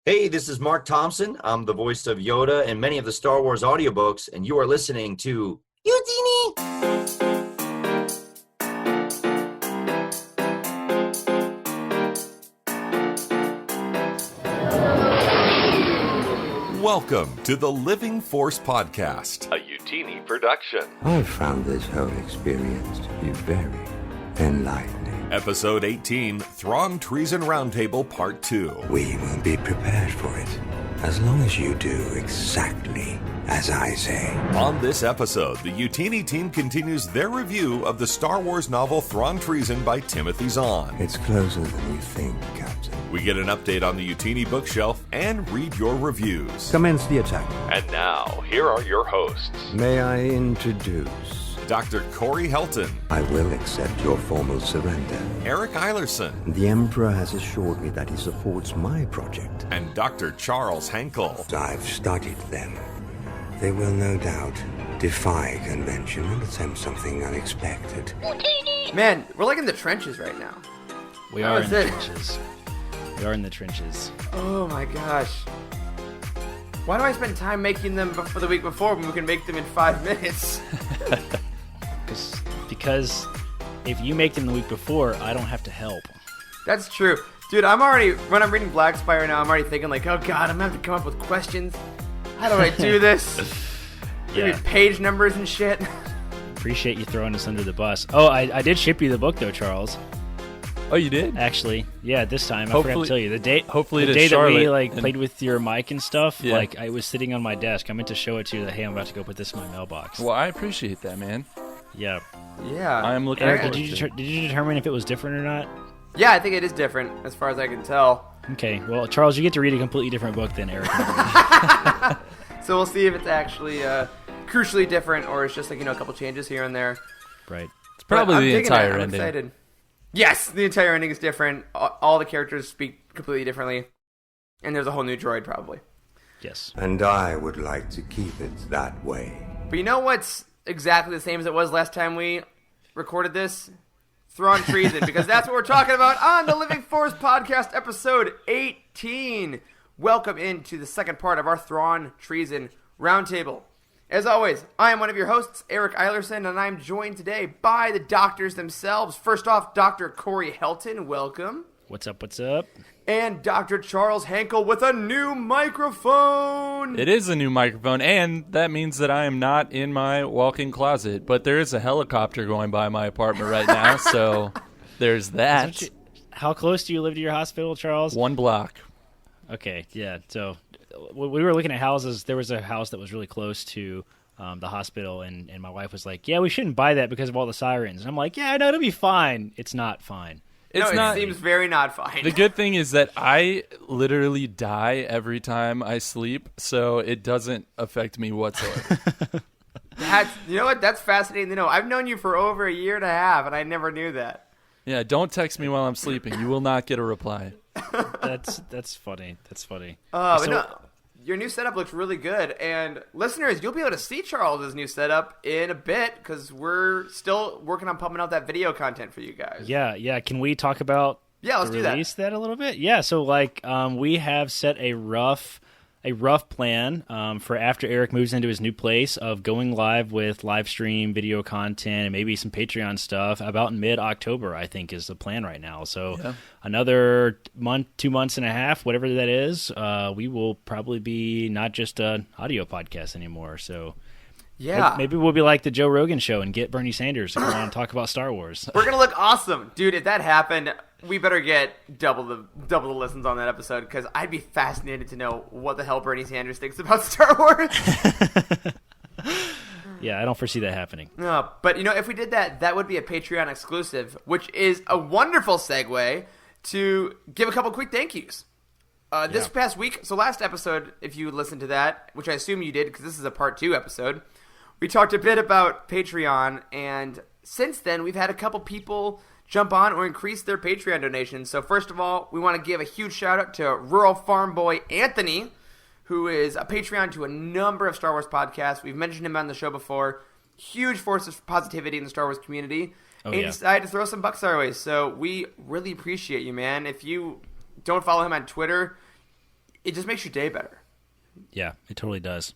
Hey, this is Mark Thompson. I'm the voice of Yoda in many of the Star Wars audiobooks, and you are listening to Eugenie. Welcome to the Living Force Podcast, a Utini production. I've found this whole experience to be very enlightening. Episode 18, Thrawn Treason Roundtable Part 2. We will be prepared for it, as long as you do exactly as I say. On this episode, the Utini team continues their review of the Star Wars novel Thrawn Treason by Timothy Zahn. It's closer than you think, Captain. We get an update on the Utini bookshelf and read your reviews. Commence the attack. And now, here are your hosts. May I introduce... Dr. Corey Helton. I will accept your formal surrender. Eric Eilerson. The Emperor has assured me that he supports my project. And Dr. Charles Hankel. I've studied them. They will no doubt defy convention and attempt something unexpected. Man, we're like in the trenches right now. We are in the trenches. We are in the trenches. Oh my gosh. Why do I spend time making them for the week before when we can make them in 5 minutes? Because if you make them the week before, I don't have to help. That's true. Dude, when I'm reading Black Spire now, I'm already thinking like, oh god, I'm gonna have to come up with questions. How do I do this? Yeah. Page numbers and shit. Appreciate you throwing us under the bus. Oh, I did ship you the book though, Charles. Oh, you did? Actually, yeah, this time. I forgot to tell you. The day Charlotte that we played with your mic and stuff, Yeah. like I was sitting on my desk. I meant to show it to you that, hey, I'm about to go put this in my mailbox. Well, I appreciate that, man. Yeah. Yeah. I'm looking Eric, forward did you to it. did you determine if it was different or not? Yeah, I think it is different as far as I can tell. Okay, well, Charles, you get to read a completely different book than Eric. So we'll see if it's actually crucially different or it's just like, a couple changes here and there. Right. It's probably But I'm the digging entire it. I'm ending. excited. Yes, the entire ending is different. All the characters speak completely differently. And there's a whole new droid, probably. Yes. And I would like to keep it that way. But you know what's exactly the same as it was last time we recorded this? Thrawn Treason, because that's what we're talking about on the Living Force Podcast, episode 18. Welcome into the second part of our Thrawn Treason Roundtable. As always, I am one of your hosts, Eric Eilerson, and I'm joined today by the doctors themselves. First off, Dr. Corey Helton, welcome. What's up? What's up? And Dr. Charles Hankel with a new microphone. It is a new microphone, and that means that I am not in my walk-in closet, but there is a helicopter going by my apartment right now, so there's that. How close do you live to your hospital, Charles? 1 block. Okay, yeah. So when we were looking at houses, there was a house that was really close to the hospital, and my wife was like, yeah, we shouldn't buy that because of all the sirens. And I'm like, yeah, no, it'll be fine. It's not fine. It's It not. seems very not fine. The good thing is that I literally die every time I sleep, so it doesn't affect me whatsoever. You know what? That's fascinating to know. I've known you for over a year and a half, and I never knew that. Yeah, don't text me while I'm sleeping. You will not get a reply. That's funny. That's funny. But no, your new setup looks really good. And listeners, you'll be able to see Charles's new setup in a bit because we're still working on pumping out that video content for you guys. Yeah. Can we talk about Let's do that. release that a little bit? Yeah. So we have set a rough plan for after Eric moves into his new place of going live with live stream video content and maybe some Patreon stuff about in mid-October, I think is the plan right now. So another month, 2 months and a half, whatever that is, we will probably be not just an audio podcast anymore. So Yeah. maybe we'll be like the Joe Rogan show and get Bernie Sanders to come on and talk about Star Wars. We're going to look awesome. Dude, if that happened, we better get double the listens on that episode because I'd be fascinated to know what the hell Bernie Sanders thinks about Star Wars. Yeah, I don't foresee that happening. No, but if we did that, that would be a Patreon exclusive, which is a wonderful segue to give a couple quick thank yous. This past week, so last episode, if you listened to that, which I assume you did because this is a part 2 episode, we talked a bit about Patreon, and since then, we've had a couple people jump on or increase their Patreon donations. So first of all, we want to give a huge shout out to Rural Farm Boy Anthony, who is a Patreon to a number of Star Wars podcasts. We've mentioned him on the show before. Huge force of positivity in the Star Wars community. And he decided to throw some bucks our way. So we really appreciate you, man. If you don't follow him on Twitter, it just makes your day better. Yeah, it totally does.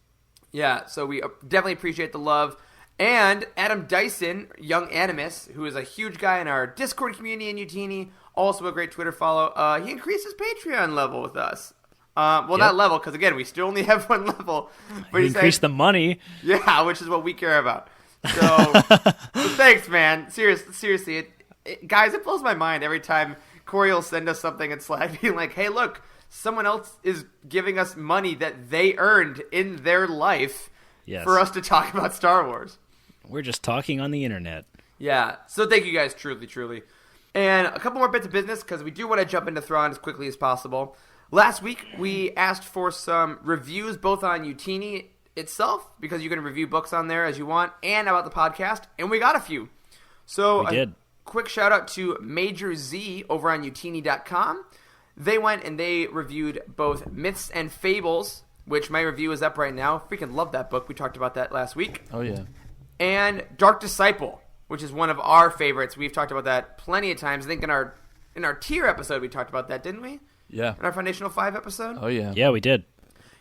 Yeah, so we definitely appreciate the love. And Adam Dyson, Young Animus, who is a huge guy in our Discord community in Utini, also a great Twitter follow, he increased his Patreon level with us. Not level, because again, we still only have one level. But He increased the money. Yeah, which is what we care about. So, so thanks, man. Seriously, guys, it blows my mind every time Corey will send us something in Slack being like, hey, look, someone else is giving us money that they earned in their life for us to talk about Star Wars. We're just talking on the internet. Yeah, so thank you guys, truly. And a couple more bits of business, because we do want to jump into Thrawn as quickly as possible. Last week, we asked for some reviews, both on Utini itself, because you can review books on there as you want, and about the podcast, and we got a few. So we did. Quick shout out to Major Z over on Utini.com. They went and they reviewed both Myths and Fables, which my review is up right now. Freaking love that book. We talked about that last week. Oh, yeah. And Dark Disciple, which is one of our favorites. We've talked about that plenty of times. I think in our tier episode we talked about that, didn't we? Yeah. In our Foundational 5 episode? Oh, yeah. Yeah, we did.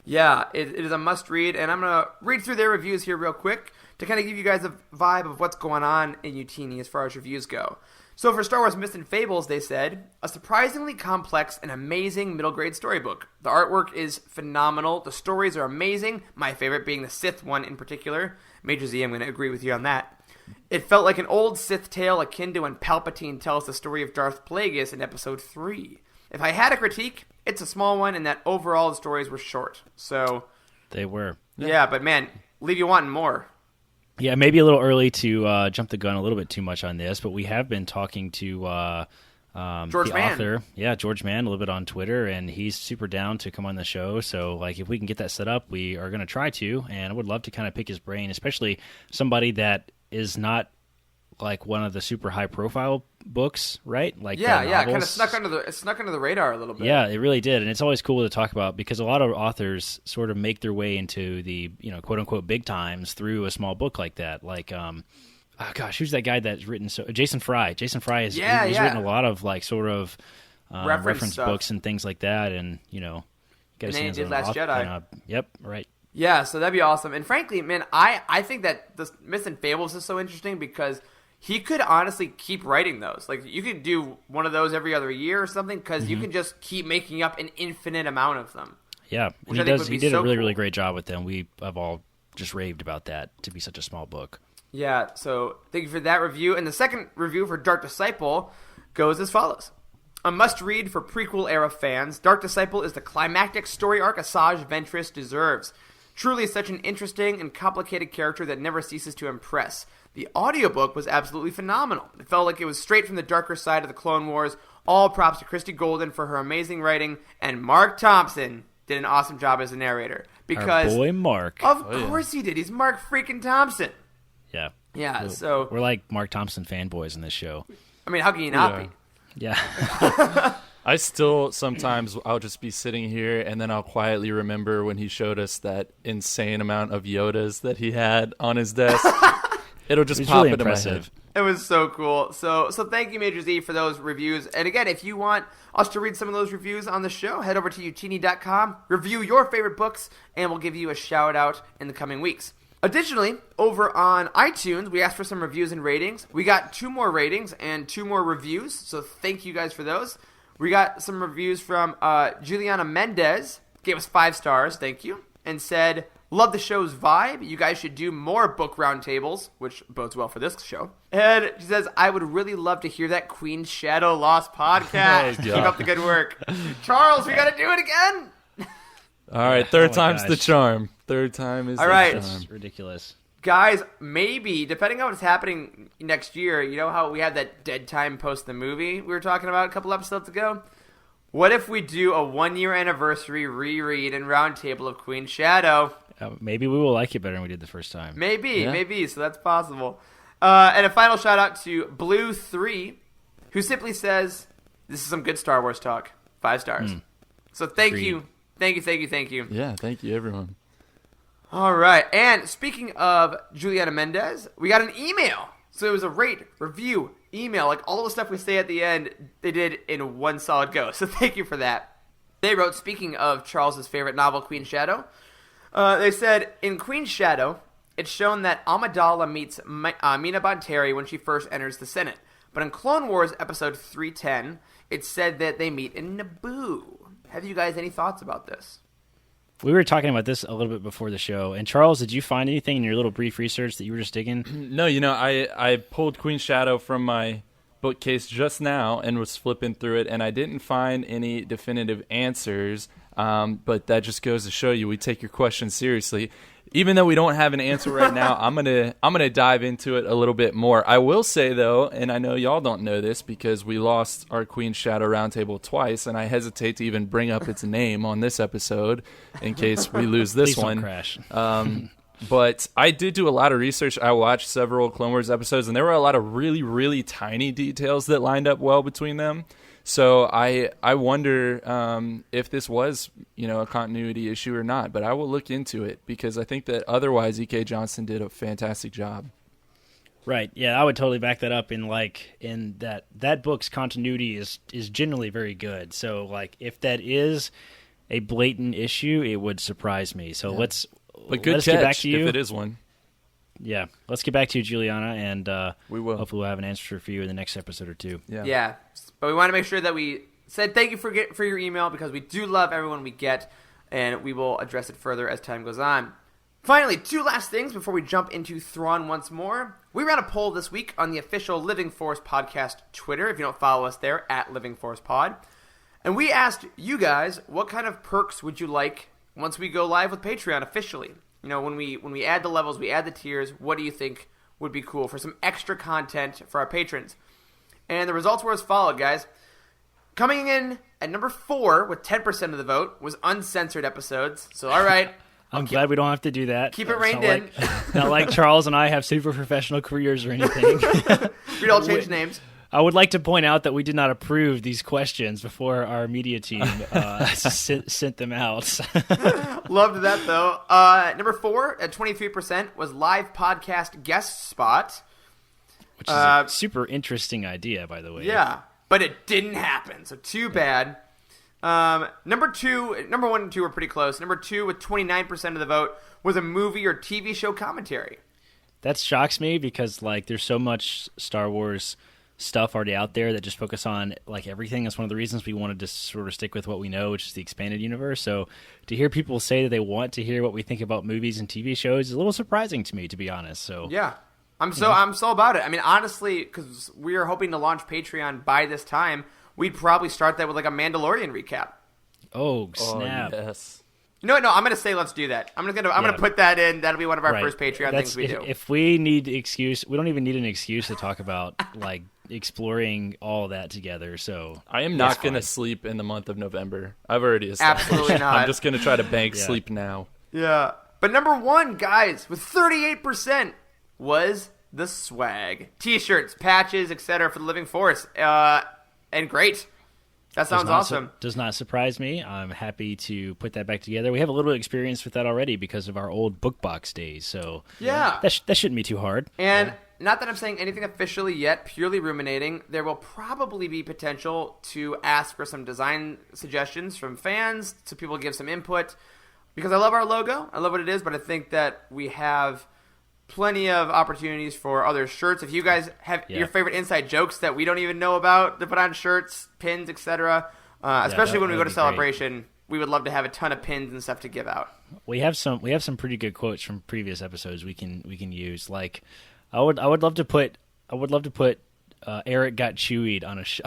Yeah, it is a must-read, and I'm going to read through their reviews here real quick to kind of give you guys a vibe of what's going on in Utini as far as reviews go. So for Star Wars Myths and Fables, they said, a surprisingly complex and amazing middle-grade storybook. The artwork is phenomenal. The stories are amazing, my favorite being the Sith one in particular. Major Z, I'm going to agree with you on that. It felt like an old Sith tale akin to when Palpatine tells the story of Darth Plagueis in Episode 3. If I had a critique, it's a small one, and that overall the stories were short. So They were. yeah, but man, leave you wanting more. Yeah, maybe a little early to jump the gun a little bit too much on this, but we have been talking to George the Mann. author. Yeah, George Mann, a little bit on Twitter, and he's super down to come on the show. So, like, if we can get that set up, we are going to try to, and I would love to kind of pick his brain, especially somebody that is not like one of the super high-profile books, right? Like Yeah, the kind of novels. snuck under the radar a little bit. Yeah, it really did, and it's always cool to talk about because a lot of authors sort of make their way into the quote unquote big times through a small book like that. Like, who's that guy that's written Jason Fry. Jason Fry has he's written a lot of like sort of reference stuff. books and things like that, and got his then he hands did on Last Jedi. Yep, right. Yeah, so that'd be awesome. And frankly, man, I think that the Myths and Fables is so interesting because he could honestly keep writing those. Like, you could do one of those every other year or something because you can just keep making up an infinite amount of them. Yeah, Which and I think would he be did so a really, cool. really great job with them. We have all just raved about that to be such a small book. Yeah, so thank you for that review. And the second review for Dark Disciple goes as follows. A must-read for prequel-era fans, Dark Disciple is the climactic story arc Asajj Ventress deserves. Truly such an interesting and complicated character that never ceases to impress. The audiobook was absolutely phenomenal. It felt like it was straight from the darker side of the Clone Wars. All props to Christy Golden for her amazing writing, and Mark Thompson did an awesome job as a narrator. Because Our boy Mark. Of course he did. He's Mark freaking Thompson. Yeah. Yeah, so We're like Mark Thompson fanboys in this show. I mean, how can you not be? Yeah. I still sometimes I'll just be sitting here and then I'll quietly remember when he showed us that insane amount of Yodas that he had on his desk. It'll just It's pop really into impressive. my head. It was so cool. So thank you, Major Z, for those reviews. And again, if you want us to read some of those reviews on the show, head over to utini.com, review your favorite books, and we'll give you a shout out in the coming weeks. Additionally, over on iTunes, we asked for some reviews and ratings. We got 2 more ratings and 2 more reviews, so thank you guys for those. We got some reviews from Juliana Mendez, gave us 5 stars, thank you, and said, love the show's vibe. You guys should do more book roundtables, which bodes well for this show. And she says, I would really love to hear that Queen's Shadow Lost podcast. Oh, Keep God. up the good work. Charles, we got to do it again. All right, third my time's the gosh. charm. Third time is All right. the charm. It's ridiculous. Guys, maybe, depending on what's happening next year, you know how we had that dead time post the movie we were talking about a couple episodes ago? What if we do a 1-year anniversary reread and roundtable of Queen's Shadow? Maybe we will like it better than we did the first time. Maybe, so that's possible. And a final shout out to Blue3, who simply says, this is some good Star Wars talk. 5 stars. So thank Agreed. you. Thank you. Yeah, thank you, everyone. All right. And speaking of Juliana Mendez, we got an email. So it was a rate, review, email, like all the stuff we say at the end, they did in one solid go. So thank you for that. They wrote, speaking of Charles's favorite novel, Queen's Shadow, they said, in Queen's Shadow, it's shown that Amidala meets Mina Bonteri when she first enters the Senate. But in Clone Wars episode 310, it's said that they meet in Naboo. Have you guys any thoughts about this? We were talking about this a little bit before the show. And Charles, did you find anything in your little brief research that you were just digging? No, I pulled Queen's Shadow from my bookcase just now and was flipping through it, and I didn't find any definitive answers. But that just goes to show you we take your questions seriously. Even though we don't have an answer right now, I'm gonna dive into it a little bit more. I will say though, and I know y'all don't know this because we lost our Queen's Shadow Roundtable twice, and I hesitate to even bring up its name on this episode in case we lose this Please one. Don't crash. But I did do a lot of research. I watched several Clone Wars episodes, and there were a lot of really, really tiny details that lined up well between them. So I wonder if this was, a continuity issue or not. But I will look into it because I think that otherwise E.K. Johnston did a fantastic job. Right. Yeah, I would totally back that up. In that book's continuity is generally very good. So if that is a blatant issue, it would surprise me. So let's get back to you if it is one. Yeah, let's get back to you, Juliana, and we will. Hopefully we'll have an answer for you in the next episode or two. Yeah. But we want to make sure that we said thank you for your email because we do love everyone we get, and we will address it further as time goes on. Finally, two last things before we jump into Thrawn once more. We ran a poll this week on the official Living Force Podcast Twitter, if you don't follow us there, at Living Force Pod. And we asked you guys, what kind of perks would you like once we go live with Patreon officially? When we add the levels, we add the tiers, what do you think would be cool for some extra content for our patrons? And the results were as followed, guys. Coming in at number 4 with 10% of the vote was uncensored episodes. So, all right. I'm glad we don't have to do that. Keep it reined in. Not like Charles and I have super professional careers or anything. We don't change names. I would like to point out that we did not approve these questions before our media team sent them out. Loved that, though. Number 4 at 23% was live podcast guest spot. Which is a super interesting idea, by the way. Yeah, but it didn't happen, so too bad. Number 1 and 2 were pretty close. Number 2 with 29% of the vote was a movie or TV show commentary. That shocks me because there's so much Star Wars stuff already out there that just focus on everything. That's one of the reasons we wanted to sort of stick with what we know, which is the expanded universe. So to hear people say that they want to hear what we think about movies and TV shows is a little surprising to me, to be honest. So yeah. I'm so about it. I mean, honestly, because we are hoping to launch Patreon by this time, we'd probably start that with a Mandalorian recap. Oh, snap! Oh, yes. No, I'm gonna say let's do that. I'm gonna put that in. That'll be one of our first Patreon things we do. If we need the excuse, we don't even need an excuse to talk about exploring all that together. So I am not gonna sleep in the month of November. I've already established. Absolutely not. I'm just gonna try to bank sleep now. Yeah, but number 1, guys, with 38%. Was the swag. T-shirts, patches, etc. for the Living Force. And great. That sounds awesome. Does not surprise me. I'm happy to put that back together. We have a little experience with that already because of our old book box days. So yeah. That shouldn't be too hard. And not that I'm saying anything officially yet, purely ruminating. There will probably be potential to ask for some design suggestions from fans, so people give some input. Because I love our logo. I love what it is, but I think that we have plenty of opportunities for other shirts. If you guys have your favorite inside jokes that we don't even know about to put on shirts, pins, etc., especially when we go to Celebration, we would love to have a ton of pins and stuff to give out. We have some pretty good quotes from previous episodes we can use. I would love to put Eric got chewied on a t-shirt.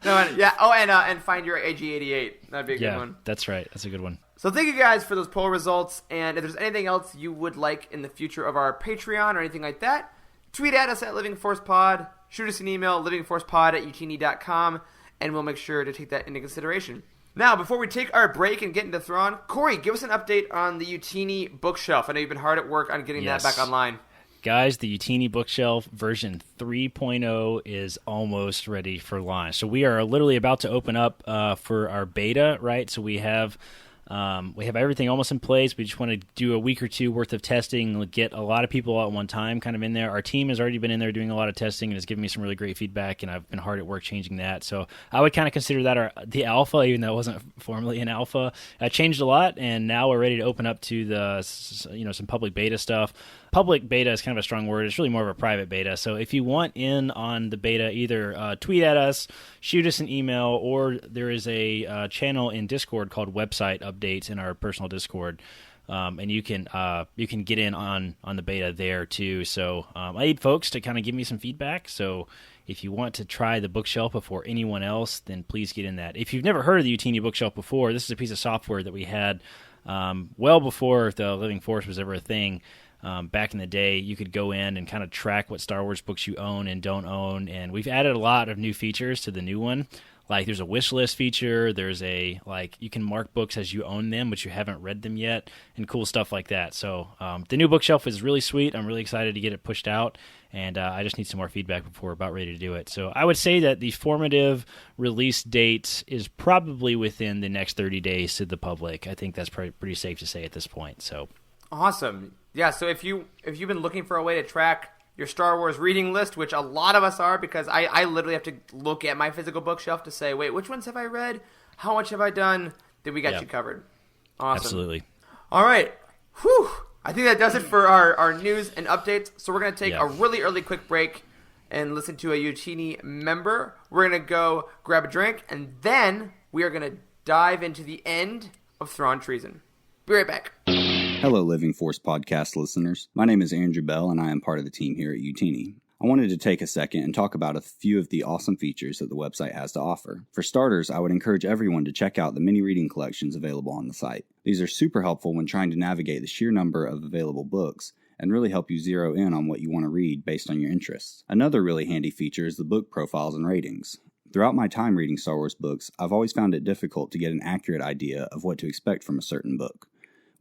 And find your AG88. That'd be a good one. That's right. That's a good one. So thank you guys for those poll results, and if there's anything else you would like in the future of our Patreon or anything like that, tweet at us at Living Force Pod, shoot us an email, livingforcepod@utini.com, and we'll make sure to take that into consideration. Now, before we take our break and get into Thrawn, Corey, give us an update on the Utini bookshelf. I know you've been hard at work on getting that back online. Guys, the Utini bookshelf version 3.0 is almost ready for launch. So we are literally about to open up for our beta, right? So we have We have everything almost in place. We just want to do a week or two worth of testing, get a lot of people at one time kind of in there. Our team has already been in there doing a lot of testing and has given me some really great feedback, and I've been hard at work changing that. So I would kind of consider that the alpha, even though it wasn't formally an alpha. It changed a lot, and now we're ready to open up to the some public beta stuff. Public beta is kind of a strong word. It's really more of a private beta. So if you want in on the beta, either tweet at us, shoot us an email, or there is a channel in Discord called Website Updates in our personal Discord, and you can get in on the beta there too. So I need folks to kind of give me some feedback. So if you want to try the bookshelf before anyone else, then please get in that. If you've never heard of the Utini bookshelf before, this is a piece of software that we had well before the Living Force was ever a thing. Back in the day, you could go in and kind of track what Star Wars books you own and don't own, and we've added a lot of new features to the new one. Like there's a wish list feature, there's you can mark books as you own them, but you haven't read them yet, and cool stuff like that. So the new bookshelf is really sweet. I'm really excited to get it pushed out, and I just need some more feedback before we're about ready to do it. So I would say that the formative release date is probably within the next 30 days to the public. I think that's pretty safe to say at this point. So Awesome. Yeah, so if you've been looking for a way to track your Star Wars reading list, which a lot of us are, because I literally have to look at my physical bookshelf to say, wait, which ones have I read? How much have I done? Then we got you covered. Awesome. Absolutely. All right. Whew. I think that does it for our news and updates. So we're going to take a really early quick break and listen to a Utini member. We're going to go grab a drink, and then we are going to dive into the end of Thrawn Treason. Be right back. Hello, Living Force podcast listeners. My name is Andrew Bell, and I am part of the team here at Utini. I wanted to take a second and talk about a few of the awesome features that the website has to offer. For starters, I would encourage everyone to check out the mini reading collections available on the site. These are super helpful when trying to navigate the sheer number of available books and really help you zero in on what you want to read based on your interests. Another really handy feature is the book profiles and ratings. Throughout my time reading Star Wars books, I've always found it difficult to get an accurate idea of what to expect from a certain book.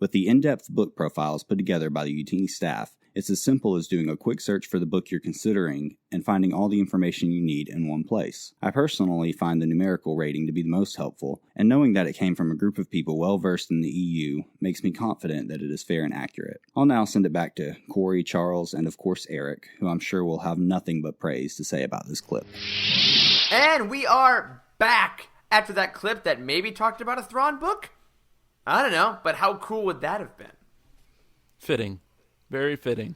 With the in-depth book profiles put together by the Utini staff, it's as simple as doing a quick search for the book you're considering and finding all the information you need in one place. I personally find the numerical rating to be the most helpful, and knowing that it came from a group of people well versed in the EU makes me confident that it is fair and accurate. I'll now send it back to Corey, Charles, and of course Eric, who I'm sure will have nothing but praise to say about this clip. And we are back after that clip that maybe talked about a Thrawn book? I don't know, but how cool would that have been? Fitting. Very fitting.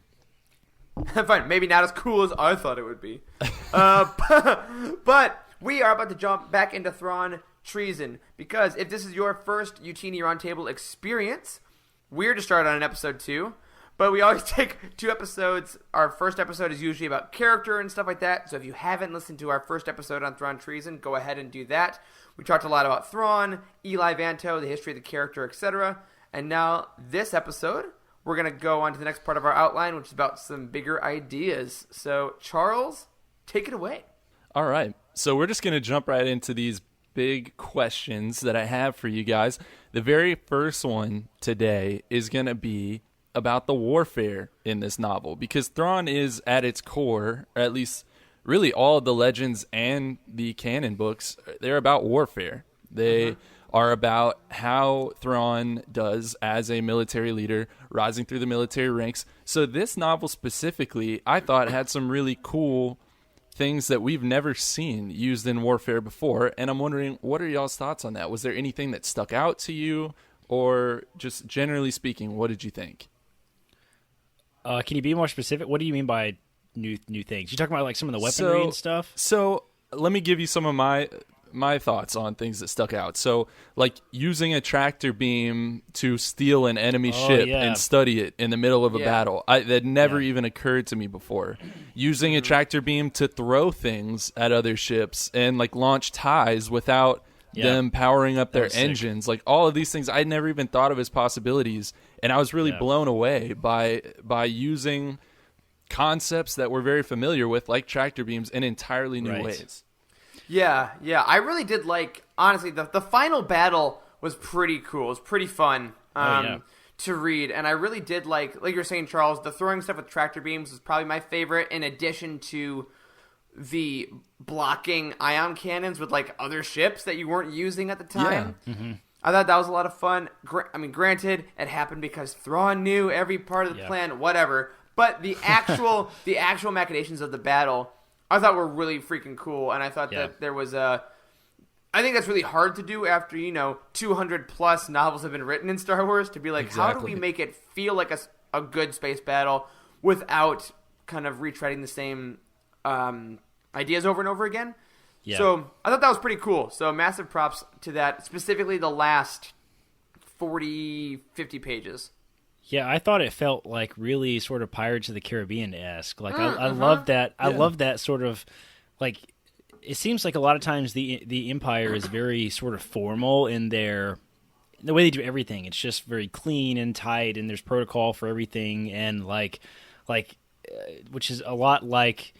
Fine, maybe not as cool as I thought it would be. But we are about to jump back into Thrawn Treason, because if this is your first Utini Roundtable experience, we're to start on an episode 2, but we always take 2 episodes. Our first episode is usually about character and stuff like that, so if you haven't listened to our first episode on Thrawn Treason, go ahead and do that. We talked a lot about Thrawn, Eli Vanto, the history of the character, etc. And now, this episode, we're going to go on to the next part of our outline, which is about some bigger ideas. So, Charles, take it away. All right. So we're just going to jump right into these big questions that I have for you guys. The very first one today is going to be about the warfare in this novel, because Thrawn is at its core, or at least really all of the legends and the canon books, they're about warfare. They are about how Thrawn does as a military leader, rising through the military ranks. So this novel specifically, I thought, had some really cool things that we've never seen used in warfare before. And I'm wondering, what are y'all's thoughts on that? Was there anything that stuck out to you? Or just generally speaking, what did you think? Can you be more specific? What do you mean by new things? You talking about like some of the weaponry and stuff? So let me give you some of my thoughts on things that stuck out. So like using a tractor beam to steal an enemy ship and study it in the middle of a battle. That never even occurred to me before. Using a tractor beam to throw things at other ships and like launch ties without them powering up their engines. Like all of these things I never even thought of as possibilities. And I was really blown away by using concepts that we're very familiar with, like tractor beams, in entirely new ways. Yeah. I really did like, honestly, the final battle was pretty cool. It was pretty fun to read. And I really did like you're saying, Charles, the throwing stuff with tractor beams was probably my favorite, in addition to the blocking ion cannons with like other ships that you weren't using at the time. I thought that was a lot of fun. Granted, it happened because Thrawn knew every part of the plan, whatever. But the actual machinations of the battle, I thought were really freaking cool. And I thought that there was I think that's really hard to do after 200 plus novels have been written in Star Wars, to be like, how do we make it feel like a good space battle without kind of retreading the same ideas over and over again? Yeah. So I thought that was pretty cool. So massive props to that, specifically the last 40, 50 pages. Yeah, I thought it felt like really sort of Pirates of the Caribbean-esque. Like I love that. I love that sort of like. It seems like a lot of times the Empire is very sort of formal in the way they do everything. It's just very clean and tight, and there's protocol for everything, and which is a lot like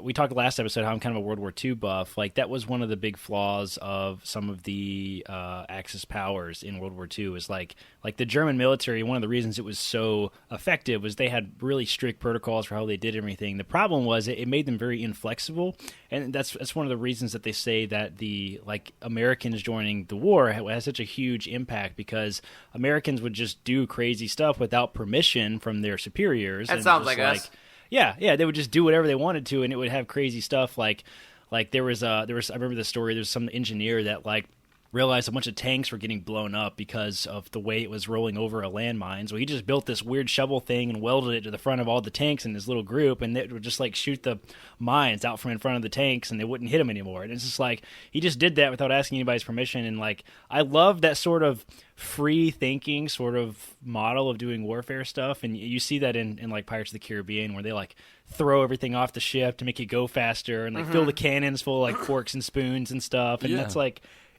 we talked last episode how I'm kind of a World War II buff. Like that was one of the big flaws of some of the Axis powers in World War II. Is like the German military. One of the reasons it was so effective was they had really strict protocols for how they did everything. The problem was it made them very inflexible, and that's one of the reasons that they say that the Americans joining the war has such a huge impact, because Americans would just do crazy stuff without permission from their superiors. That sounds like us. Yeah, they would just do whatever they wanted to, and it would have crazy stuff like there was I remember the story. There's some engineer that realized a bunch of tanks were getting blown up because of the way it was rolling over a landmine. So he just built this weird shovel thing and welded it to the front of all the tanks in this little group, and it would just shoot the mines out from in front of the tanks, and they wouldn't hit them anymore. And it's just he just did that without asking anybody's permission. And I love that sort of free thinking sort of model of doing warfare stuff, and you see that in Pirates of the Caribbean, where they throw everything off the ship to make it go faster, and fill the cannons full of forks and spoons and stuff, and that's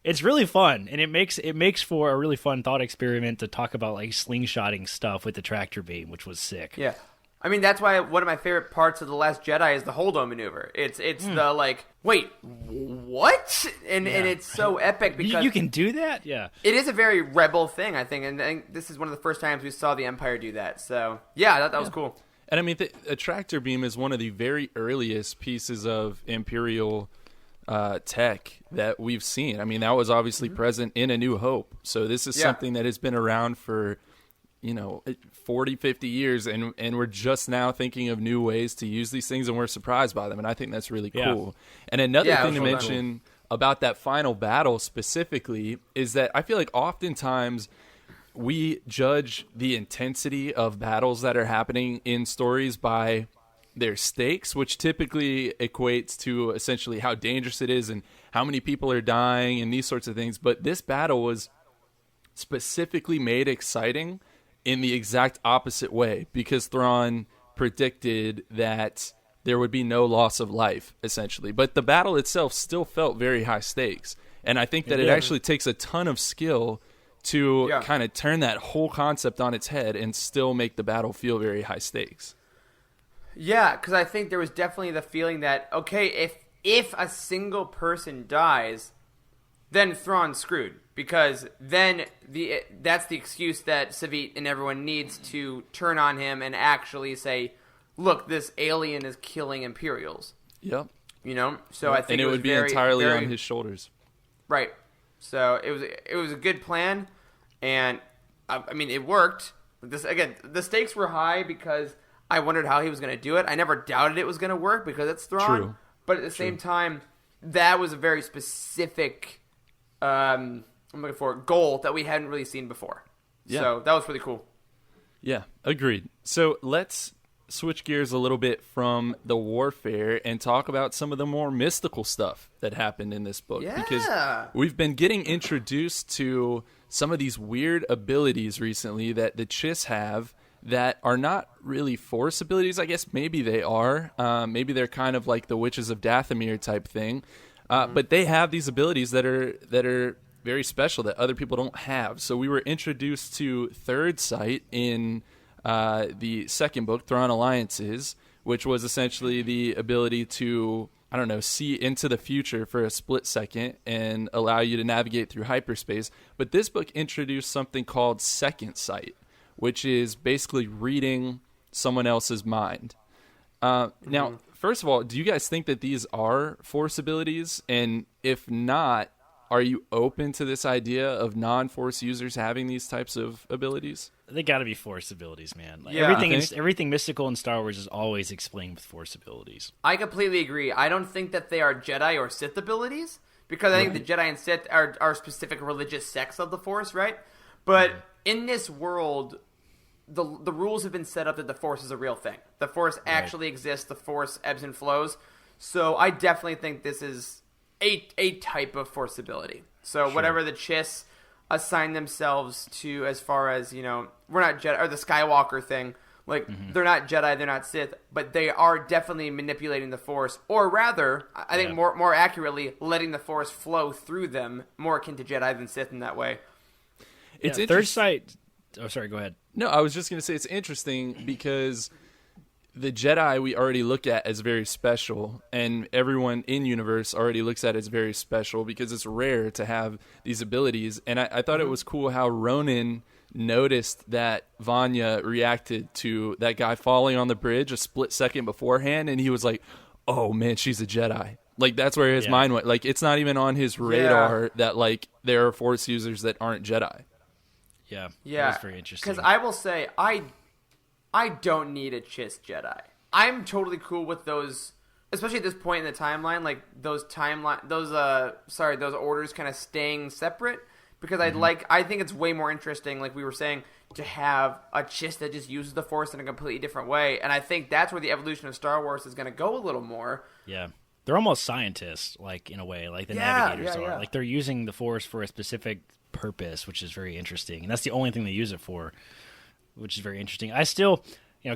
it's really fun, and it makes for a really fun thought experiment to talk about slingshotting stuff with the tractor beam, which was sick. Yeah, I mean that's why one of my favorite parts of The Last Jedi is the hold-on maneuver. It's the wait, what? And it's so epic because you can do that. Yeah, it is a very rebel thing, I think, and I think this is one of the first times we saw the Empire do that. So yeah, I thought that was cool. And I mean, a tractor beam is one of the very earliest pieces of Imperial tech that we've seen. I mean, that was obviously present in A New Hope. So this is something that has been around for, 40, 50 years, and we're just now thinking of new ways to use these things, and we're surprised by them. And I think that's really cool. And another thing to mention about that final battle specifically is that I feel like oftentimes we judge the intensity of battles that are happening in stories by their stakes, which typically equates to essentially how dangerous it is and how many people are dying and these sorts of things. But this battle was specifically made exciting in the exact opposite way, because Thrawn predicted that there would be no loss of life, essentially. But the battle itself still felt very high stakes. And I think that it actually takes a ton of skill to kind of turn that whole concept on its head and still make the battle feel very high stakes. Yeah, because I think there was definitely the feeling that, okay, if a single person dies, then Thrawn's screwed. Because then that's the excuse that Savit and everyone needs to turn on him and actually say, look, this alien is killing Imperials. Yep. So I think and it would be entirely on his shoulders. Right. So it was a good plan, and I mean, it worked. The stakes were high because I wondered how he was going to do it. I never doubted it was going to work because it's Thrawn. True. But at the same time, that was a very specific I'm looking for goal that we hadn't really seen before. Yeah. So that was really cool. Yeah, agreed. So let's switch gears a little bit from the warfare and talk about some of the more mystical stuff that happened in this book. Yeah. Because we've been getting introduced to some of these weird abilities recently that the Chiss have that are not really Force abilities. I guess maybe they are. Maybe they're kind of like the Witches of Dathomir type thing. But they have these abilities that are very special that other people don't have. So we were introduced to Third Sight in the second book, Thrawn Alliances, which was essentially the ability to, see into the future for a split second and allow you to navigate through hyperspace. But this book introduced something called Second Sight, which is basically reading someone else's mind. Now, first of all, do you guys think that these are Force abilities? And if not, are you open to this idea of non-Force users having these types of abilities? They got to be Force abilities, man. Like, Yeah. everything mystical in Star Wars is always explained with Force abilities. I completely agree. I don't think that they are Jedi or Sith abilities, because I think the Jedi and Sith are specific religious sects of the Force, right? But in this world, the rules have been set up that the Force is a real thing. The Force actually exists. The Force ebbs and flows. So I definitely think this is a type of Force ability. So whatever the Chiss assign themselves to, as far as, we're not Jedi, or the Skywalker thing, like, they're not Jedi, they're not Sith, but they are definitely manipulating the Force, or rather, I think more accurately, letting the Force flow through them, more akin to Jedi than Sith in that way. It's Third Sight. Oh, sorry. Go ahead. No, I was just going to say it's interesting because the Jedi we already look at as very special, and everyone in universe already looks at it as very special because it's rare to have these abilities. And I thought it was cool how Ronan noticed that Vanya reacted to that guy falling on the bridge a split second beforehand, and he was like, oh man, she's a Jedi. Like, that's where his mind went. Like, it's not even on his radar that, like, there are Force users that aren't Jedi. Yeah. Yeah, That's very interesting. because I will say, I don't need a Chiss Jedi. I'm totally cool with those, especially at this point in the timeline, like those orders kind of staying separate, because I think it's way more interesting, like we were saying, to have a Chiss that just uses the Force in a completely different way, and I think that's where the evolution of Star Wars is going to go a little more. Yeah. They're almost scientists, like, in a way, like the navigators are. Like, they're using the Force for a specific purpose, which is very interesting. And that's the only thing they use it for, which is very interesting. I still,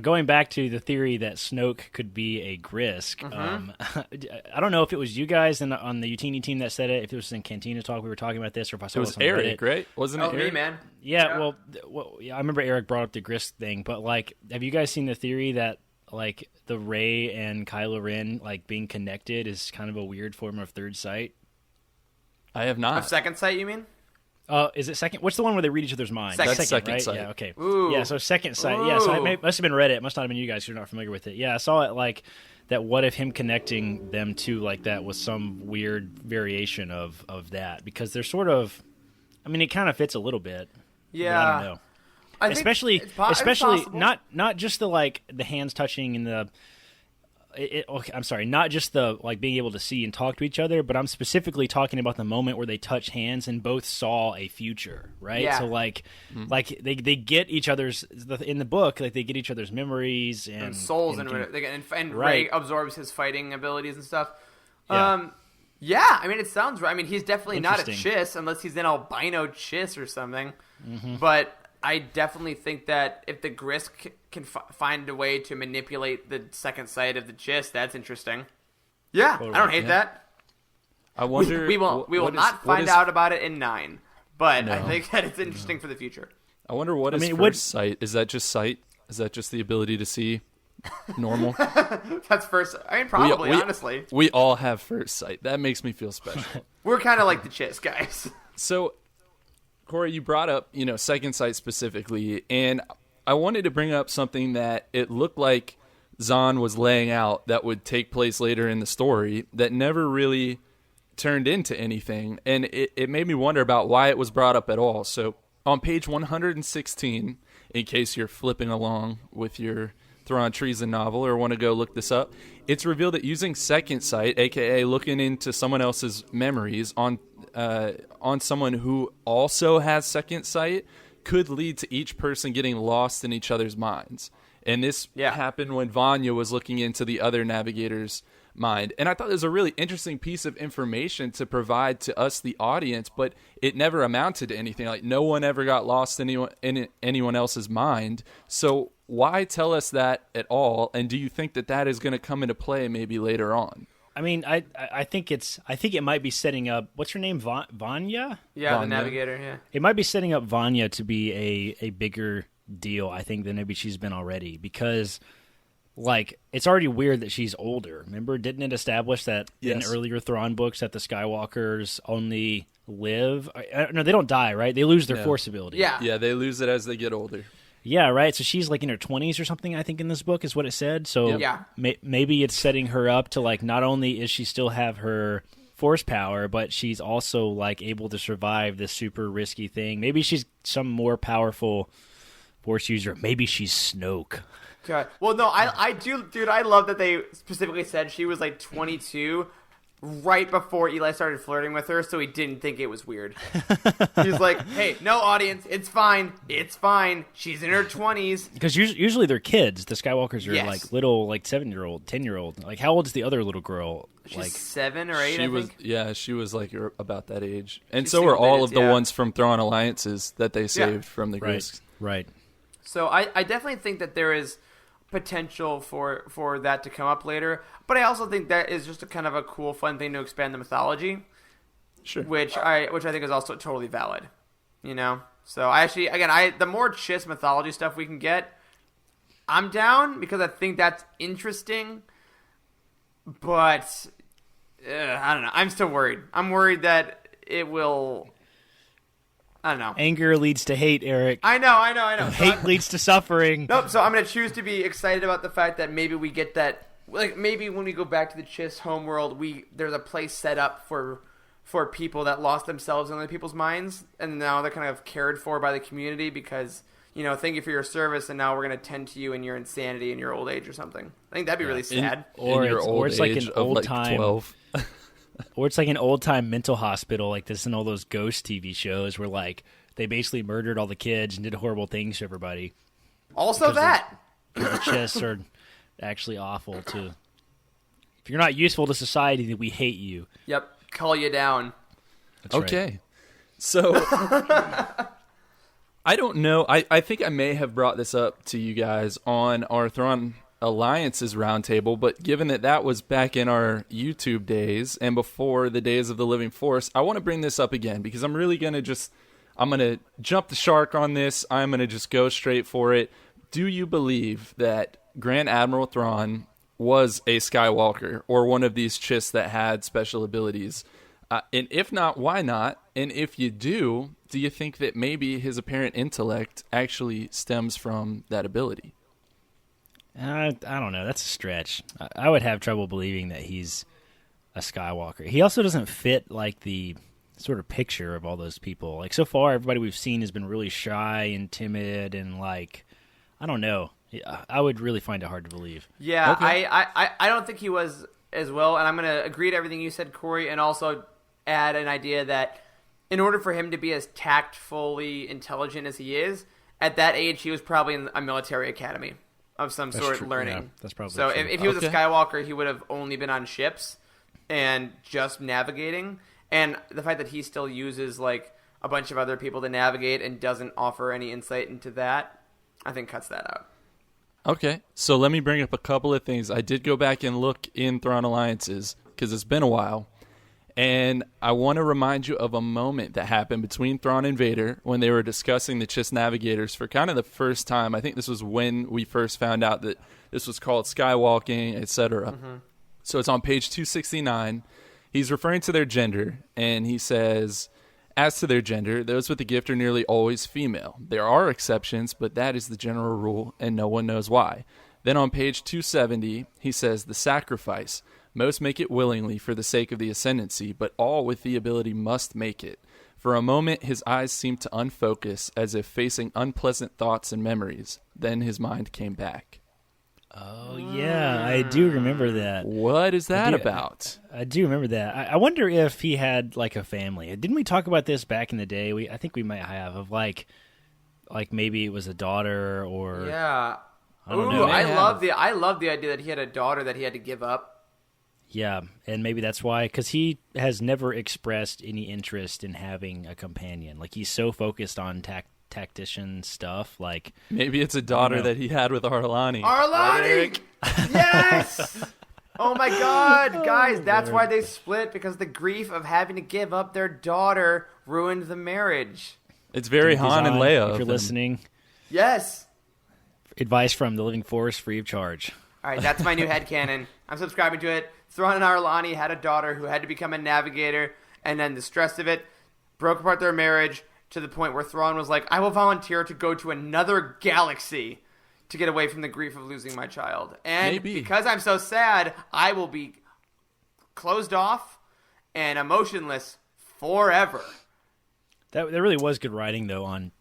going back to the theory that Snoke could be a Grisk, I don't know if it was you guys on the Utini team that said it, if it was in Cantina Talk we were talking about this, or if I saw It was on Eric, Reddit. right? Wasn't it Eric? Me, man. Yeah, well, I remember Eric brought up the Grisk thing, but, like, have you guys seen the theory that, like, the Rey and Kylo Ren, like, being connected is kind of a weird form of third sight? I have not. Of second sight, you mean? Is it second? What's the one where they read each other's minds? Second. That's second right? sight. Yeah, okay. Ooh. Yeah, so second sight. Yeah, so it must have been Reddit. It must not have been you guys who are not familiar with it. Yeah, I saw it, like, that what if him connecting them two like that was some weird variation of that, because they're sort of, I mean, it kind of fits a little bit. Yeah. But I don't know. I think especially it's possible. not just the, like, the hands touching and the okay, I'm sorry, not just the, like, being able to see and talk to each other, but I'm specifically talking about the moment where they touch hands and both saw a future, right? Yeah. So, like they get each other's, in the book, like, they get each other's memories and souls, and and Right. Rey absorbs his fighting abilities and stuff. Yeah. Yeah, I mean, it sounds right. I mean, he's definitely not a Interesting. Chiss unless he's an albino Chiss or something. Mm-hmm. But I definitely think that if the Grisk can find a way to manipulate the second sight of the Chiss, that's interesting. Yeah, I don't hate that. I wonder. We will not find out about it in 9, but I think that it's interesting for the future. I wonder what is first sight. Is that just sight? Is that just the ability to see normal? That's first. I mean, probably, honestly. We all have first sight. That makes me feel special. We're kind of like the Chiss guys. So, Corey, you brought up, second sight specifically, and I wanted to bring up something that it looked like Zahn was laying out that would take place later in the story that never really turned into anything, and it made me wonder about why it was brought up at all. So, on page 116, in case you're flipping along with your Thrawn Treason novel or want to go look this up, it's revealed that using second sight, aka looking into someone else's memories on someone who also has second sight, could lead to each person getting lost in each other's minds. And this happened when Vanya was looking into the other navigator's mind. And I thought it was a really interesting piece of information to provide to us, the audience, but it never amounted to anything. Like, no one ever got lost in anyone else's mind. So why tell us that at all? And do you think that is going to come into play maybe later on? I mean, I think it might be setting up, what's her name, Vanya? Yeah, Vanya. the navigator, yeah. It might be setting up Vanya to be a bigger deal, I think, than maybe she's been already, because, like, it's already weird that she's older. Remember, didn't it establish that in earlier Thrawn books that the Skywalkers only live? No, they don't die, right? They lose their Force ability. Yeah, they lose it as they get older. Yeah, right. So she's like in her 20s or something, I think, in this book is what it said. So maybe it's setting her up to, like, not only is she still have her force power, but she's also like able to survive this super risky thing. Maybe she's some more powerful force user. Maybe she's Snoke. God. Well, no, I do, dude. I love that they specifically said she was like 22 right before Eli started flirting with her, so he didn't think it was weird. He's like, "Hey, no audience, it's fine, it's fine. She's in her 20s." Because usually they're kids. The Skywalkers are Yes. like little, like 7-year-old, 10-year-old. Like, how old is the other little girl? She's Like 7 or 8, She I was, think. yeah, she was like about that age, and She's so were single all digits, of the yeah. ones from Thrawn alliances that they saved from the right, risks. right. So I definitely think that there is potential for that to come up later, but I also think that is just a kind of a cool, fun thing to expand the mythology, Sure. which I think is also totally valid, you know. So I actually, again, the more Chiss mythology stuff we can get, I'm down because I think that's interesting. But I don't know. I'm still worried. I'm worried that it will. I don't know. Anger leads to hate, Eric. I know. So Hate leads to suffering. Nope. So I'm gonna choose to be excited about the fact that maybe we get that. Like maybe when we go back to the Chiss homeworld, there's a place set up for people that lost themselves in other people's minds, and now they're kind of cared for by the community because thank you for your service, and now we're gonna tend to you in your insanity in your old age or something. I think that'd be really sad. Or in your it's- old or it's like age an of old like time- 12. Or it's like an old-time mental hospital like this in all those ghost TV shows where, like, they basically murdered all the kids and did horrible things to everybody. Also, that. The Chiss are actually awful, too. If you're not useful to society, then we hate you. Yep. Call you down. That's right. Okay. So I don't know. I think I may have brought this up to you guys on our Thrawn Alliances roundtable, but given that was back in our YouTube days and before the days of the Living Force, I want to bring this up again because I'm really going to I'm going to jump the shark on this. I'm going to just go straight for it. Do you believe that Grand Admiral Thrawn was a Skywalker or one of these Chiss that had special abilities? And if not, why not? And if you do you think that maybe his apparent intellect actually stems from that ability? I don't know. That's a stretch. I would have trouble believing that he's a Skywalker. He also doesn't fit, like, the sort of picture of all those people. Like, so far, everybody we've seen has been really shy and timid and, like, I don't know. I would really find it hard to believe. Yeah, Okay. I don't think he was as well, and I'm going to agree to everything you said, Corey, and also add an idea that in order for him to be as tactfully intelligent as he is, at that age he was probably in a military academy of some sort true. learning. Yeah, that's probably so true. if he was Okay. a Skywalker, he would have only been on ships and just navigating, and the fact that he still uses like a bunch of other people to navigate and doesn't offer any insight into that, I think cuts that out. Okay, so let me bring up a couple of things. I did go back and look in Thrawn Alliances because it's been a while. And I want to remind you of a moment that happened between Thrawn and Vader when they were discussing the Chiss Navigators for kind of the first time. I think this was when we first found out that this was called skywalking, etc. So it's on page 269. He's referring to their gender, and he says, as to their gender, those with the gift are nearly always female. There are exceptions, but that is the general rule, and no one knows why. Then on page 270, he says, the sacrifice. Most make it willingly for the sake of the ascendancy, but all with the ability must make it. For a moment, his eyes seemed to unfocus, as if facing unpleasant thoughts and memories. Then his mind came back. Oh, yeah, I do remember that. What is that do- about? I do remember that. I wonder if he had, like, a family. Didn't we talk about this back in the day? I think we might have, of, like maybe it was a daughter or... Yeah. I don't Ooh, know. I love the idea that he had a daughter that he had to give up. Yeah, and maybe that's why, because he has never expressed any interest in having a companion. Like, he's so focused on tactician stuff, like... Maybe it's a daughter know. that he had with Arlani. Arlani! Yes! Oh my god, guys, that's why they split, because the grief of having to give up their daughter ruined the marriage. It's very Han and Design, Leia. If of you're them. listening, Yes! advice from the Living Force, free of charge. Alright, that's my new headcanon. I'm subscribing to it. Thrawn and Arlani had a daughter who had to become a navigator, and then the stress of it broke apart their marriage to the point where Thrawn was like, I will volunteer to go to another galaxy to get away from the grief of losing my child. And Maybe. because I'm so sad, I will be closed off and emotionless forever. That really was good writing, though, on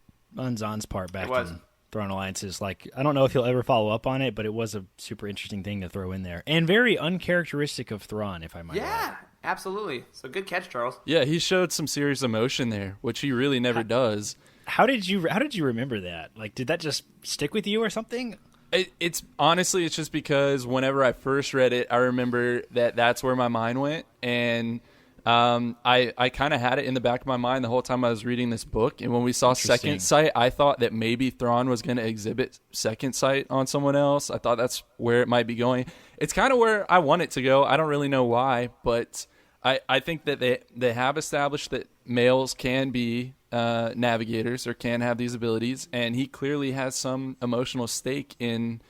Zahn's part back in Thrawn Alliances. Like, I don't know if he'll ever follow up on it, but it was a super interesting thing to throw in there. And very uncharacteristic of Thrawn, if I might add. Yeah, absolutely. So good catch, Charles. Yeah, he showed some serious emotion there, which he really never does. How did you remember that? Like, did that just stick with you or something? It's honestly, it's just because whenever I first read it, I remember that's where my mind went, and I kind of had it in the back of my mind the whole time I was reading this book. And when we saw Second Sight, I thought that maybe Thrawn was going to exhibit Second Sight on someone else. I thought that's where it might be going. It's kind of where I want it to go. I don't really know why, but I think that they have established that males can be navigators or can have these abilities, and he clearly has some emotional stake in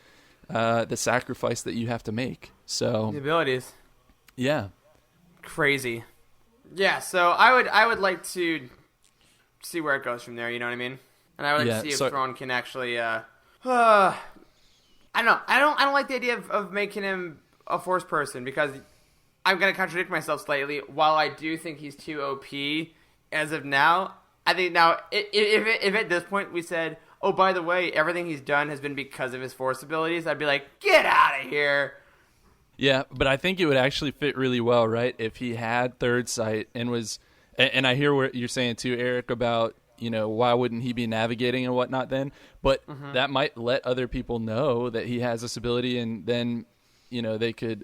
the sacrifice that you have to make. So The abilities. Yeah. Crazy. Yeah, so I would like to see where it goes from there, you know what I mean? And I would like to see if Thrawn can actually I don't know. I don't like the idea of making him a Force person, because I'm going to contradict myself slightly. While I do think he's too OP as of now, I think now if at this point we said, oh, by the way, everything he's done has been because of his Force abilities, I'd be like, get out of here. Yeah, but I think it would actually fit really well, right? If he had third sight and was, and I hear what you're saying too, Eric, about, why wouldn't he be navigating and whatnot then? But that might let other people know that he has this ability, and then, they could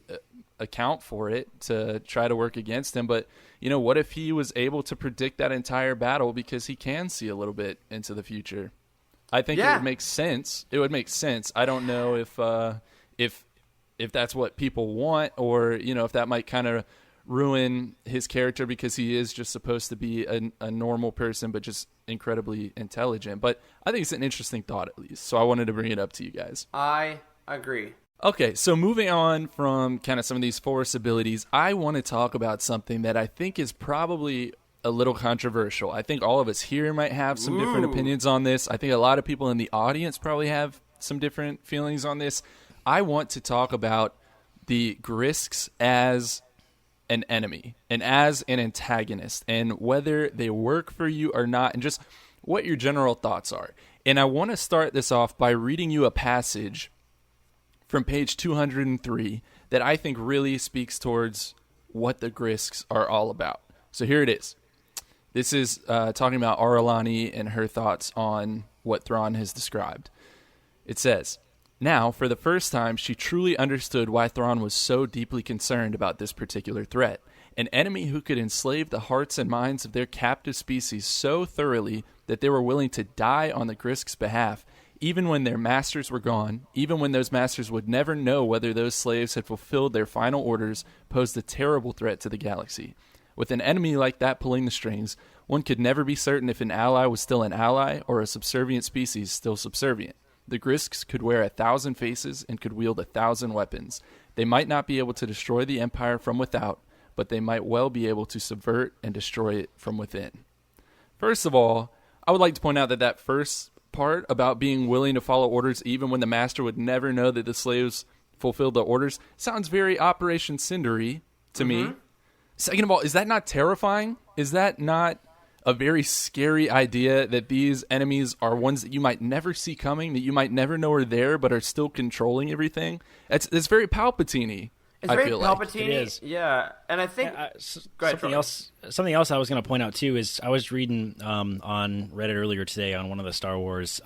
account for it to try to work against him. But, what if he was able to predict that entire battle because he can see a little bit into the future? I think it would make sense. It would make sense. I don't know if that's what people want, or if that might kind of ruin his character, because he is just supposed to be a normal person but just incredibly intelligent. But I think it's an interesting thought, at least, so I wanted to bring it up to you guys. I agree. Okay, so moving on from kind of some of these Force abilities, I want to talk about something that I think is probably a little controversial. I think all of us here might have some different opinions on this. I think a lot of people in the audience probably have some different feelings on this. I want to talk about the Grisks as an enemy and as an antagonist, and whether they work for you or not, and just what your general thoughts are. And I want to start this off by reading you a passage from page 203 that I think really speaks towards what the Grisks are all about. So here it is. This is talking about Aralani and her thoughts on what Thrawn has described. It says, now, for the first time, she truly understood why Thrawn was so deeply concerned about this particular threat. An enemy who could enslave the hearts and minds of their captive species so thoroughly that they were willing to die on the Grisks' behalf, even when their masters were gone, even when those masters would never know whether those slaves had fulfilled their final orders, posed a terrible threat to the galaxy. With an enemy like that pulling the strings, one could never be certain if an ally was still an ally or a subservient species still subservient. The Grisks could wear 1,000 faces and could wield 1,000 weapons. They might not be able to destroy the Empire from without, but they might well be able to subvert and destroy it from within. First of all, I would like to point out that first part about being willing to follow orders even when the master would never know that the slaves fulfilled the orders sounds very Operation Cindery to me. Second of all, is that not terrifying? Is that not a very scary idea that these enemies are ones that you might never see coming, that you might never know are there, but are still controlling everything? It's very Palpatine-y. It's I very feel Palpatine. like. It is. Yeah, and I think Something else I was going to point out too is I was reading on Reddit earlier today on one of the Star Wars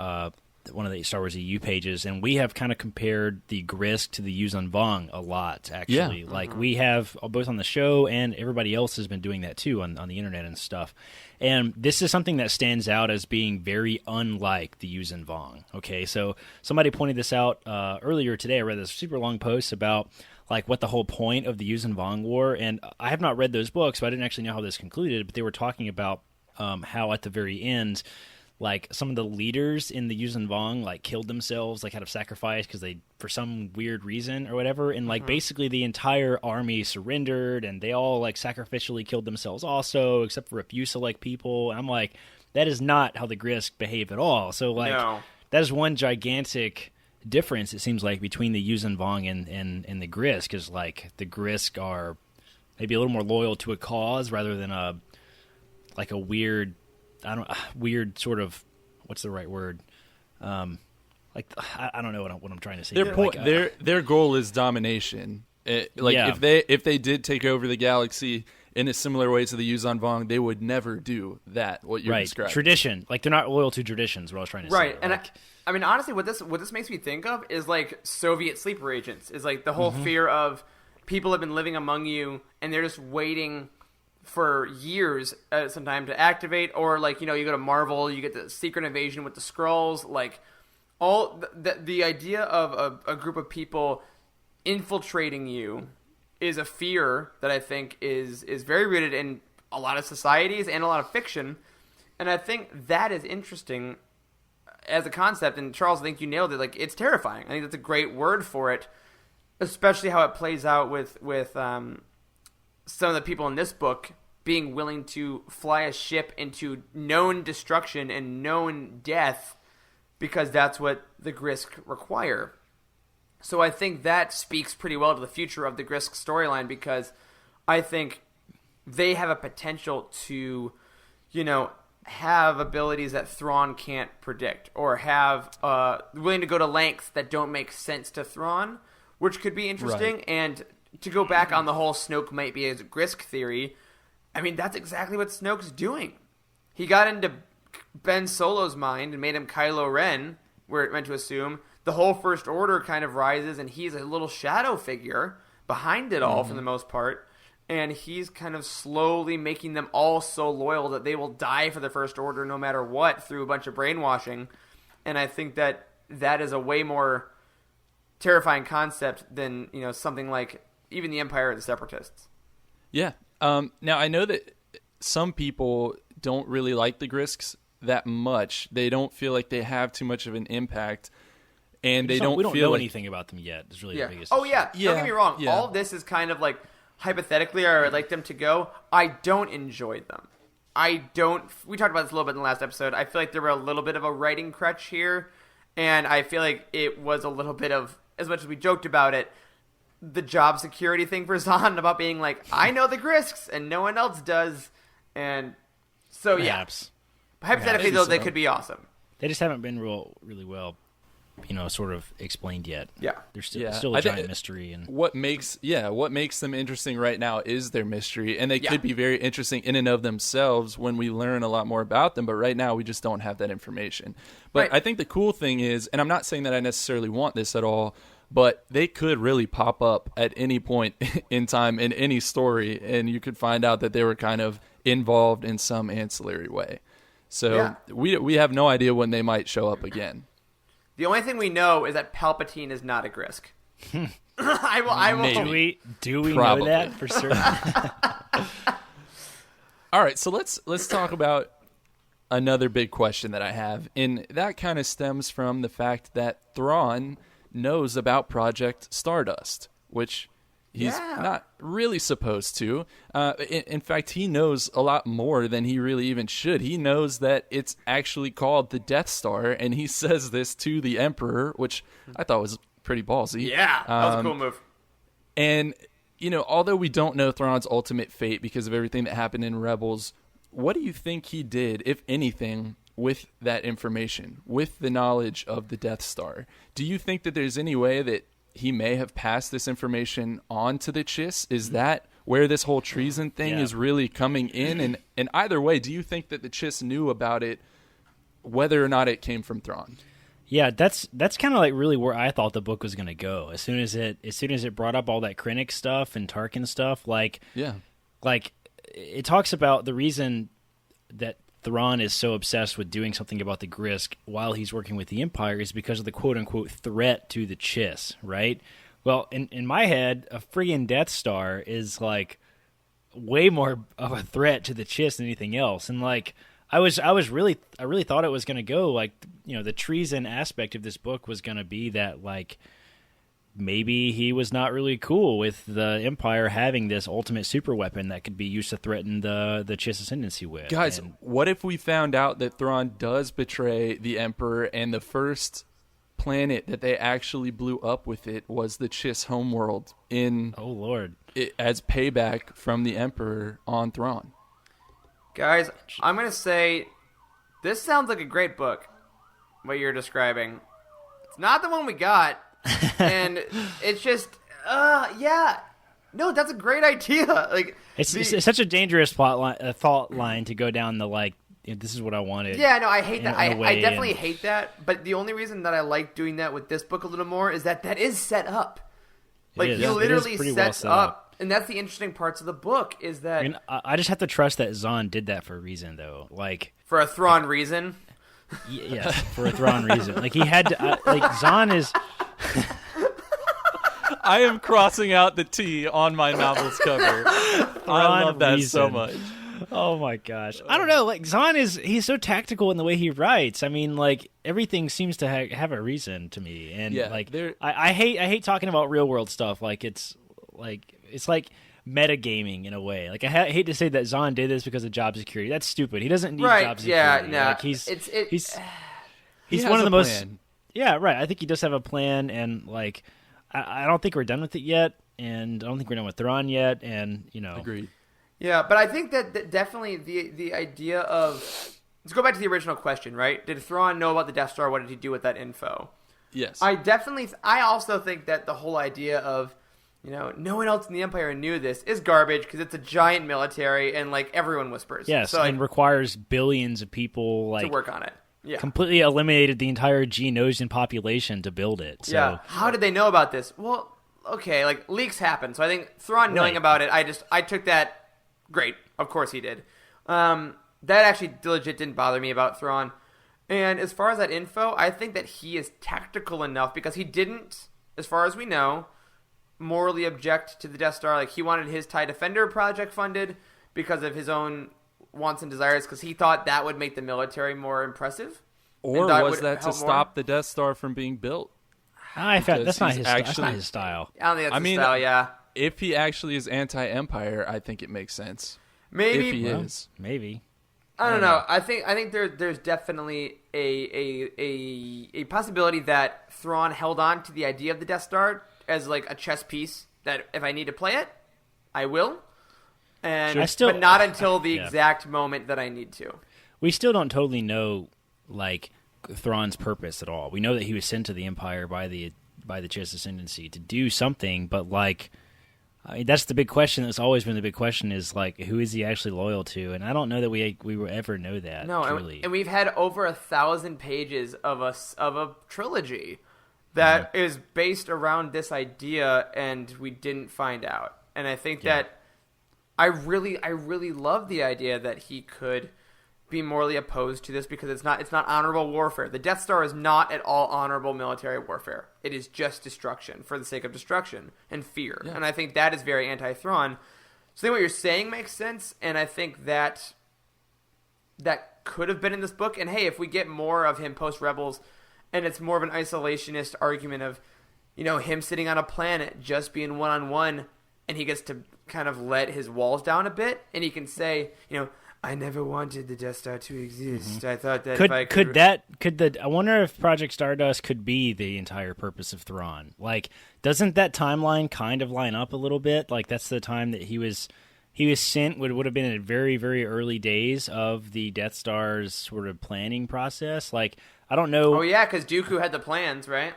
EU pages, and we have kind of compared the Grisk to the Yuuzhan Vong a lot, actually. Yeah. Like we have both on the show, and everybody else has been doing that too on the internet and stuff. And this is something that stands out as being very unlike the Yuuzhan Vong. Okay, so somebody pointed this out earlier today. I read this super long post about like what the whole point of the Yuuzhan Vong War, and I have not read those books, so I didn't actually know how this concluded, but they were talking about how at the very end, like some of the leaders in the Yuuzhan Vong like killed themselves like out of sacrifice because they, for some weird reason or whatever, and like basically the entire army surrendered and they all like sacrificially killed themselves also, except for a few select people. And I'm like, that is not how the Grisk behave at all. So like that is one gigantic difference, it seems like, between the Yuuzhan Vong and the Grisk, is like the Grisk are maybe a little more loyal to a cause rather than a weird, weird sort of, what's the right word? I don't know what I'm trying to say. Their goal is domination. If they did take over the galaxy in a similar way to the Yuuzhan Vong, they would never do that. What you're describing, tradition, like they're not loyal to traditions. What I was trying to say, right? And I mean, honestly, what this makes me think of is like Soviet sleeper agents. Is like the whole fear of people have been living among you, and they're just waiting for years at some time to activate, or like you go to Marvel, you get the secret invasion with the Skrulls, like all the idea of a group of people infiltrating you is a fear that I think is very rooted in a lot of societies and a lot of fiction, and I think that is interesting as a concept. And Charles, I think you nailed it. Like, it's terrifying. I think that's a great word for it, especially how it plays out with some of the people in this book being willing to fly a ship into known destruction and known death because that's what the Grisk require. So I think that speaks pretty well to the future of the Grisk storyline, because I think they have a potential to, have abilities that Thrawn can't predict, or have willing to go to lengths that don't make sense to Thrawn, which could be interesting. Right. And to go back on the whole Snoke might be a Grisk theory, I mean, that's exactly what Snoke's doing. He got into Ben Solo's mind and made him Kylo Ren, we're meant to assume. The whole First Order kind of rises, and he's a little shadow figure behind it all for the most part. And he's kind of slowly making them all so loyal that they will die for the First Order no matter what through a bunch of brainwashing. And I think that is a way more terrifying concept than, something like even the Empire or the Separatists. Yeah. Now, I know that some people don't really like the Grisks that much. They don't feel like they have too much of an impact. And we don't know like anything about them yet. It's really the biggest Oh, issue. yeah. Don't get me wrong. Yeah. All of this is kind of like, hypothetically, I would like them to go. I don't enjoy them. We talked about this a little bit in the last episode. I feel like there were a little bit of a writing crutch here. And I feel like it was a little bit of, as much as we joked about it, the job security thing for Zahn about being like, I know the Grisks and no one else does. And so, Perhaps. yeah. Hypothetically, though, they could be awesome. They just haven't been really well, sort of explained yet. Yeah. There's still a giant mystery. And what makes them interesting right now is their mystery, and they could be very interesting in and of themselves when we learn a lot more about them, but right now we just don't have that information. But Right. I think the cool thing is, and I'm not saying that I necessarily want this at all, but they could really pop up at any point in time in any story, and you could find out that they were kind of involved in some ancillary way. So we have no idea when they might show up again. The only thing we know is that Palpatine is not a Grisk. I will. Maybe. Do we Probably. know that for certain? All right, so let's talk about another big question that I have, and that kind of stems from the fact that Thrawn knows about Project Stardust, which he's not really supposed to. In fact, he knows a lot more than he really even should. He knows that it's actually called the Death Star, and he says this to the Emperor, which I thought was pretty ballsy. Yeah, that was a cool move. And, although we don't know Thrawn's ultimate fate because of everything that happened in Rebels, what do you think he did, if anything, with that information, with the knowledge of the Death Star? Do you think that there's any way that he may have passed this information on to the Chiss? Is that where this whole treason thing is really coming in? And either way, do you think that the Chiss knew about it, whether or not it came from Thrawn? Yeah, that's kind of like really where I thought the book was going to go. As soon as it brought up all that Krennic stuff and Tarkin stuff, like it talks about the reason that Thrawn is so obsessed with doing something about the Grisk while he's working with the Empire is because of the quote-unquote threat to the Chiss, right? Well, in my head, a friggin' Death Star is, like, way more of a threat to the Chiss than anything else. And, like, I really thought it was going to go, like, the treason aspect of this book was going to be that, like, maybe he was not really cool with the Empire having this ultimate super weapon that could be used to threaten the Chiss ascendancy with. Guys, what if we found out that Thrawn does betray the Emperor and the first planet that they actually blew up with it was the Chiss homeworld Oh Lord. as payback from the Emperor on Thrawn. Guys, I'm going to say this sounds like a great book, what you're describing. It's not the one we got, and it's just, yeah. No, that's a great idea. Like It's such a dangerous thought line to go down the, like, this is what I wanted. Yeah, no, I hate that. I definitely and- hate that, but the only reason that I like doing that with this book a little more is that is set up. Like, is. he It is literally pretty well sets set up. And that's the interesting parts of the book is that... I mean, I just have to trust that Zahn did that for a reason, though. Like, for a Thrawn reason. yes, for a Thrawn reason. Like, he had to... like, Zahn is... I am crossing out the T on my novel's cover. I love that so reason. much. Oh, my gosh. I don't know. Like, Zahn he's so tactical in the way he writes. I mean, like, everything seems to have a reason to me. And, Yeah, like, I hate talking about real-world stuff. Like, it's like metagaming in a way. Like, I hate to say that Zahn did this because of job security. That's stupid. He doesn't need job security. Yeah, no. Like, he's He one of has the a most... plan. Yeah, right. I think he does have a plan, and, like, I don't think we're done with it yet, and I don't think we're done with Thrawn yet, and, you know... Agreed. Yeah, but I think that definitely the idea of... Let's go back to the original question, right? Did Thrawn know about the Death Star? What did he do with that info? Yes. I also think that the whole idea of, you know, no one else in the Empire knew this is garbage because it's a giant military and, like, everyone whispers. Yes, so, like, and requires billions of people, like... to work on it. Yeah. Completely eliminated the entire Geonosian population to build it. So. Yeah. How did they know about this? Well, okay, like, leaks happen. So I think Thrawn knowing about it, I took that great. Of course he did. That actually legit didn't bother me about Thrawn. And as far as that info, I think that he is tactical enough because he didn't, as far as we know, morally object to the Death Star. Like, he wanted his TIE Defender project funded because of his own wants and desires because he thought that would make the military more impressive. Or that was would that to help stop the Death Star from being built? I found that's not he's his. That's not actually- his style. I don't think that's I his mean, style, yeah. If he actually is anti-Empire, I think it makes sense. Maybe. If he Well, is. maybe. I don't know. I think there's definitely a possibility that Thrawn held on to the idea of the Death Star as like a chess piece that if I need to play it, I will. And but not until the exact moment that I need to. We still don't totally know, like, Thrawn's purpose at all. We know that he was sent to the Empire by the Chiss Ascendancy to do something, but, like, I mean, that's the big question. That's always been the big question: is, like, who is he actually loyal to? And I don't know that we will ever know that. No, truly. and we've had over 1,000 pages of a trilogy that is based around this idea, and we didn't find out. And I think that I really love the idea that he could be morally opposed to this because it's not honorable warfare. The Death Star is not at all honorable military warfare. It is just destruction for the sake of destruction and fear. Yeah. And I think that is very anti-Thrawn. So I think what you're saying makes sense, and I think that could have been in this book. And hey, if we get more of him post-Rebels, and it's more of an isolationist argument of, you know, him sitting on a planet just being one-on-one, and he gets to kind of let his walls down a bit, and he can say, you know, I never wanted the Death Star to exist. I thought that I wonder if Project Stardust could be the entire purpose of Thrawn. Like, doesn't that timeline kind of line up a little bit? Like, that's the time that he was sent, would have been in very, very early days of the Death Star's sort of planning process. Like, I don't know. Oh yeah, because Dooku had the plans, right?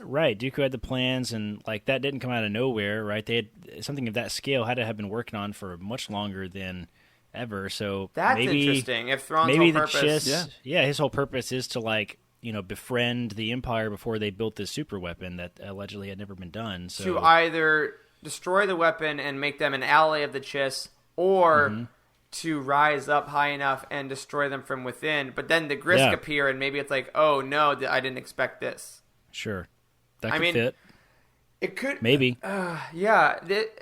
Right, Dooku had the plans, and, like, that didn't come out of nowhere, right? They had something of that scale had to have been working on for much longer than ever. So that's maybe, interesting. If Thrawn's maybe whole the purpose, Chiss, his whole purpose is to, like, you know, befriend the Empire before they built this super weapon that allegedly had never been done. So to either destroy the weapon and make them an ally of the Chiss, or to rise up high enough and destroy them from within. But then the Grisk appear, and maybe it's like, oh no, I didn't expect this. Sure, that could fit. It could maybe. I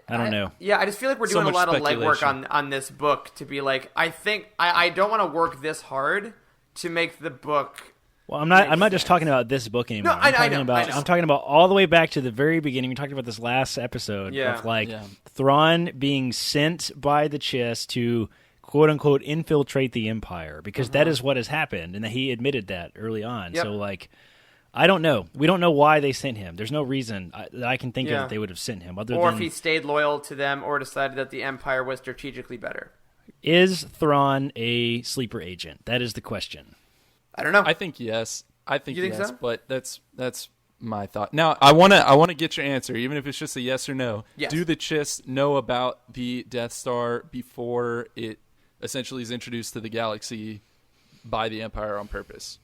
don't know. Yeah, I just feel like we're doing a lot of legwork on this book to be like. I think I don't want to work this hard to make the book. Well, I'm not just talking about this book anymore. No, I'm talking about all the way back to the very beginning. We talked about this last episode of Thrawn being sent by the Chiss to quote unquote infiltrate the Empire, because that is what has happened, and that he admitted that early on. Yep. So, like, I don't know. We don't know why they sent him. There's no reason that I can think of that they would have sent him. Or if he stayed loyal to them or decided that the Empire was strategically better. Is Thrawn a sleeper agent? That is the question. I don't know. I think yes. I think You think yes, so? but that's my thought. Now, I wanna get your answer, even if it's just a yes or no. Yes. Do the Chiss know about the Death Star before it essentially is introduced to the galaxy by the Empire on purpose?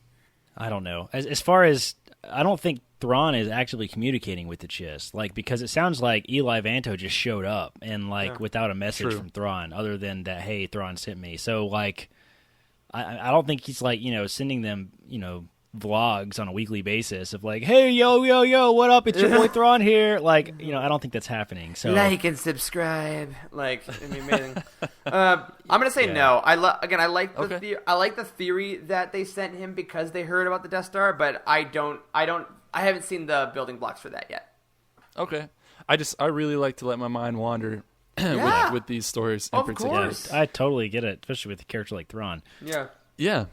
I don't know. As far as I don't think Thrawn is actually communicating with the Chiss, because it sounds like Eli Vanto just showed up and without a message from Thrawn, other than that, hey, Thrawn sent me. So I don't think he's sending them vlogs on a weekly basis of hey, yo, what up? It's your boy Thrawn here. I don't think that's happening. So like and subscribe. It'd be amazing. I'm gonna say no. I like the theory that they sent him because they heard about the Death Star, but I haven't seen the building blocks for that yet. Okay. I really like to let my mind wander with these stories in particular. Course. I totally get it, especially with a character like Thrawn. Yeah.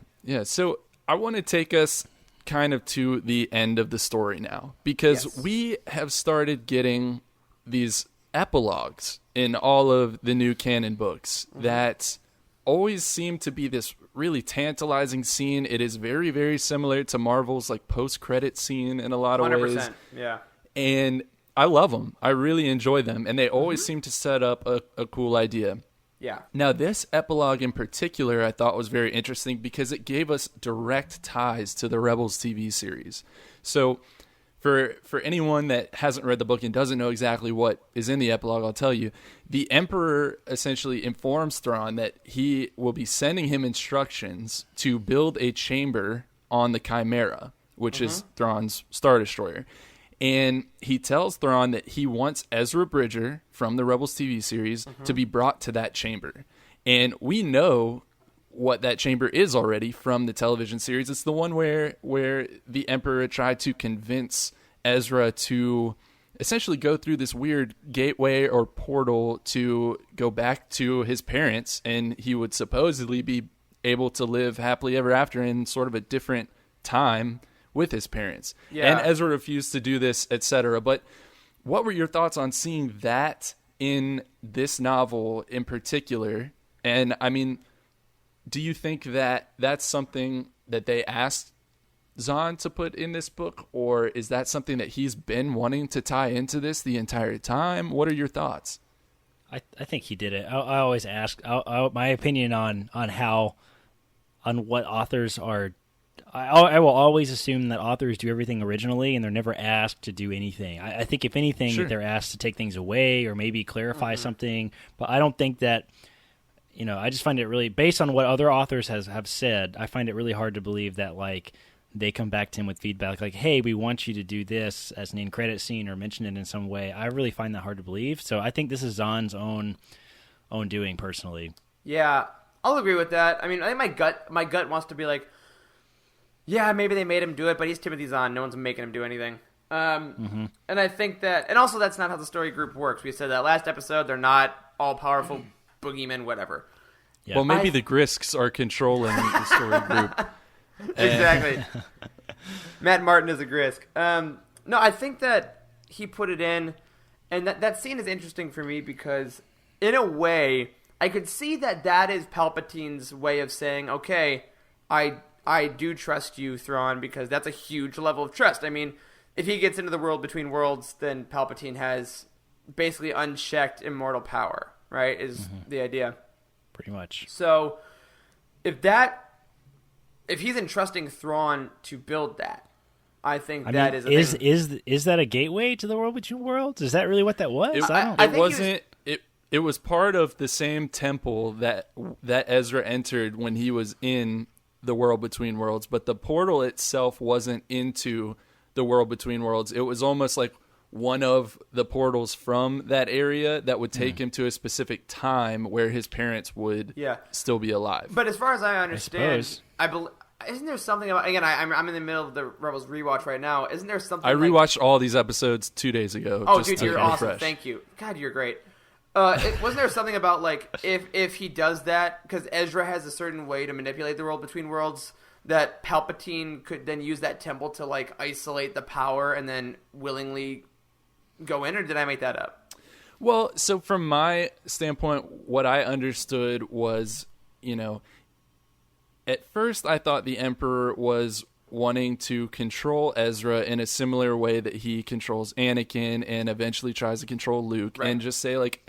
So I want to take us kind of to the end of the story now, because we have started getting these epilogues in all of the new canon books that always seem to be this really tantalizing scene. It is very, very similar to Marvel's post-credit scene in a lot of 100%, ways. yeah. And I love them. I really enjoy them. And they always seem to set up a cool idea. Yeah. Now, this epilogue in particular I thought was very interesting because it gave us direct ties to the Rebels TV series. So for anyone that hasn't read the book and doesn't know exactly what is in the epilogue, I'll tell you. The Emperor essentially informs Thrawn that he will be sending him instructions to build a chamber on the Chimera, which is Thrawn's Star Destroyer. And he tells Thrawn that he wants Ezra Bridger from the Rebels TV series to be brought to that chamber. And we know what that chamber is already from the television series. It's the one where the Emperor tried to convince Ezra to essentially go through this weird gateway or portal to go back to his parents, and he would supposedly be able to live happily ever after in sort of a different time with his parents. Yeah. And Ezra refused to do this, etc. But what were your thoughts on seeing that in this novel in particular? And I mean, do you think that that's something that they asked Zahn to put in this book, or is that something that he's been wanting to tie into this the entire time? What are your thoughts? I think he did it. I always ask my opinion on what authors are. I will always assume that authors do everything originally and they're never asked to do anything. I think if anything, they're asked to take things away or maybe clarify something. But I don't think that, I just find it really, based on what other authors have said, I find it really hard to believe that they come back to him with feedback hey, we want you to do this as an end credit scene or mention it in some way. I really find that hard to believe. So I think this is Zahn's own doing personally. Yeah, I'll agree with that. I mean, I think my gut wants to be yeah, maybe they made him do it, but he's Timothy Zahn. No one's making him do anything. And I think that, and also that's not how the story group works. We said that last episode. They're not all powerful boogeymen, whatever. Yeah. Well, maybe the Grisks are controlling the story group. Exactly. Matt Martin is a Grisk. No, I think that he put it in, and that scene is interesting for me because, in a way, I could see that is Palpatine's way of saying, okay, I do trust you, Thrawn, because that's a huge level of trust. I mean, if he gets into the world between worlds, then Palpatine has basically unchecked immortal power, right, is the idea. Pretty much. So, if he's entrusting Thrawn to build that, I think that is a thing. Is that a gateway to the world between worlds? Is that really what that was? It was part of the same temple that Ezra entered when he was in the world between worlds, but the portal itself wasn't into the world between worlds. It was almost like one of the portals from that area that would take him to a specific time where his parents would still be alive. But as far as I understand, I isn't there something about, again, I'm in the middle of the Rebels rewatch right now. Isn't there something I rewatched all these episodes 2 days ago. Oh, just dude, to you're awesome. refresh. Thank you. God, you're great. Wasn't there something about if he does that, because Ezra has a certain way to manipulate the world between worlds, that Palpatine could then use that temple to like isolate the power and then willingly go in, or did I make that up? Well, so from my standpoint, what I understood was, at first I thought the Emperor was wanting to control Ezra in a similar way that he controls Anakin and eventually tries to control Luke, and just say like,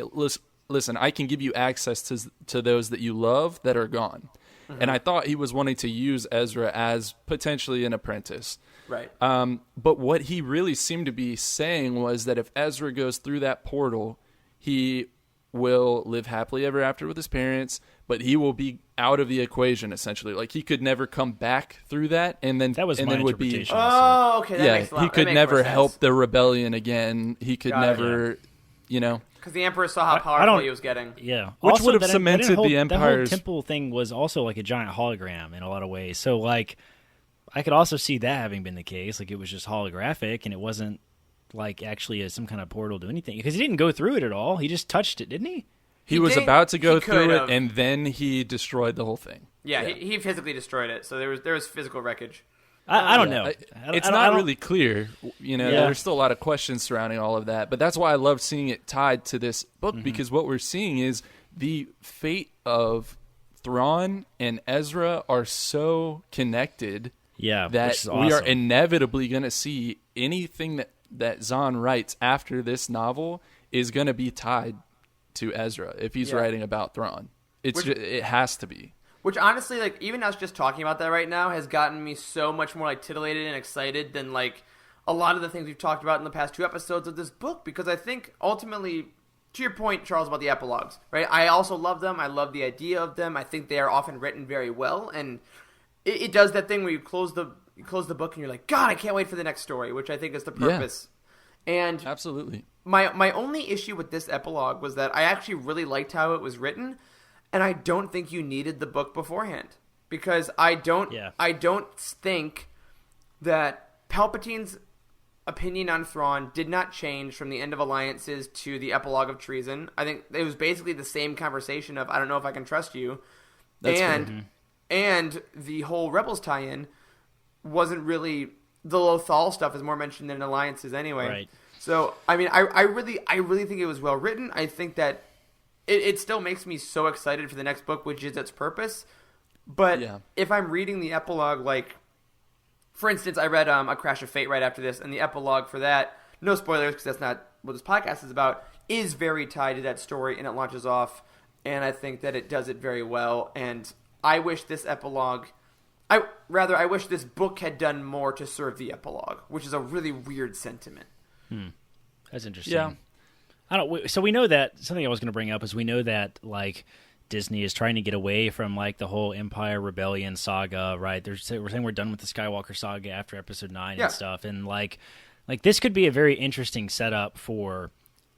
listen, I can give you access to those that you love that are gone. Mm-hmm. And I thought he was wanting to use Ezra as potentially an apprentice. Right. But what he really seemed to be saying was that if Ezra goes through that portal, he will live happily ever after with his parents, but he will be out of the equation essentially. Like he could never come back through that, and then that was and my then would be interpretation. Oh, okay. That makes a lot, he could that makes never more help sense. the rebellion again. He could never, because the Emperor saw how I powerful don't- he was getting. Yeah, Which Also, would have that- cemented that whole- the That whole Empire's- temple thing was also like a giant hologram in a lot of ways. So like, I could also see that having been the case. Like it was just holographic, and it wasn't like actually some kind of portal to anything, because he didn't go through it at all. He just touched it, didn't he? He was did- about to go he through could've. it, and then he destroyed the whole thing. Yeah, he physically destroyed it, so there was physical wreckage. I don't know. It's I not don't- really clear. There's still a lot of questions surrounding all of that. But that's why I loved seeing it tied to this book, because what we're seeing is the fate of Thrawn and Ezra are so connected Yeah, which that is we are awesome. inevitably going to see anything that Zahn writes after this novel is going to be tied to Ezra if he's writing about Thrawn. It has to be. Which honestly, like even us just talking about that right now has gotten me so much more like titillated and excited than like a lot of the things we've talked about in the past 2 episodes of this book, because I think ultimately, to your point, Charles, about the epilogues, right? I also love them. I love the idea of them. I think they are often written very well, and it does that thing where you close the book and you're like, God, I can't wait for the next story, which I think is the purpose. And Absolutely. my only issue with this epilogue was that I actually really liked how it was written, and I don't think you needed the book beforehand, because I don't think that Palpatine's opinion on Thrawn did not change from the end of Alliances to the epilogue of Treason. I think it was basically the same conversation of I don't know if I can trust you, and the whole Rebels tie-in wasn't really, the Lothal stuff is more mentioned in Alliances anyway. Right. So I mean, I really think it was well written. I think that it still makes me so excited for the next book, which is its purpose. But if I'm reading the epilogue, like, for instance, I read A Crash of Fate right after this, and the epilogue for that, no spoilers because that's not what this podcast is about, is very tied to that story, and it launches off, and I think that it does it very well. And I wish this epilogue, I wish this book had done more to serve the epilogue, which is a really weird sentiment. That's interesting. Yeah. So we know that something I was going to bring up is we know that like Disney is trying to get away from like the whole Empire Rebellion saga, right? We're saying we're done with the Skywalker saga after Episode 9 and stuff, and like this could be a very interesting setup for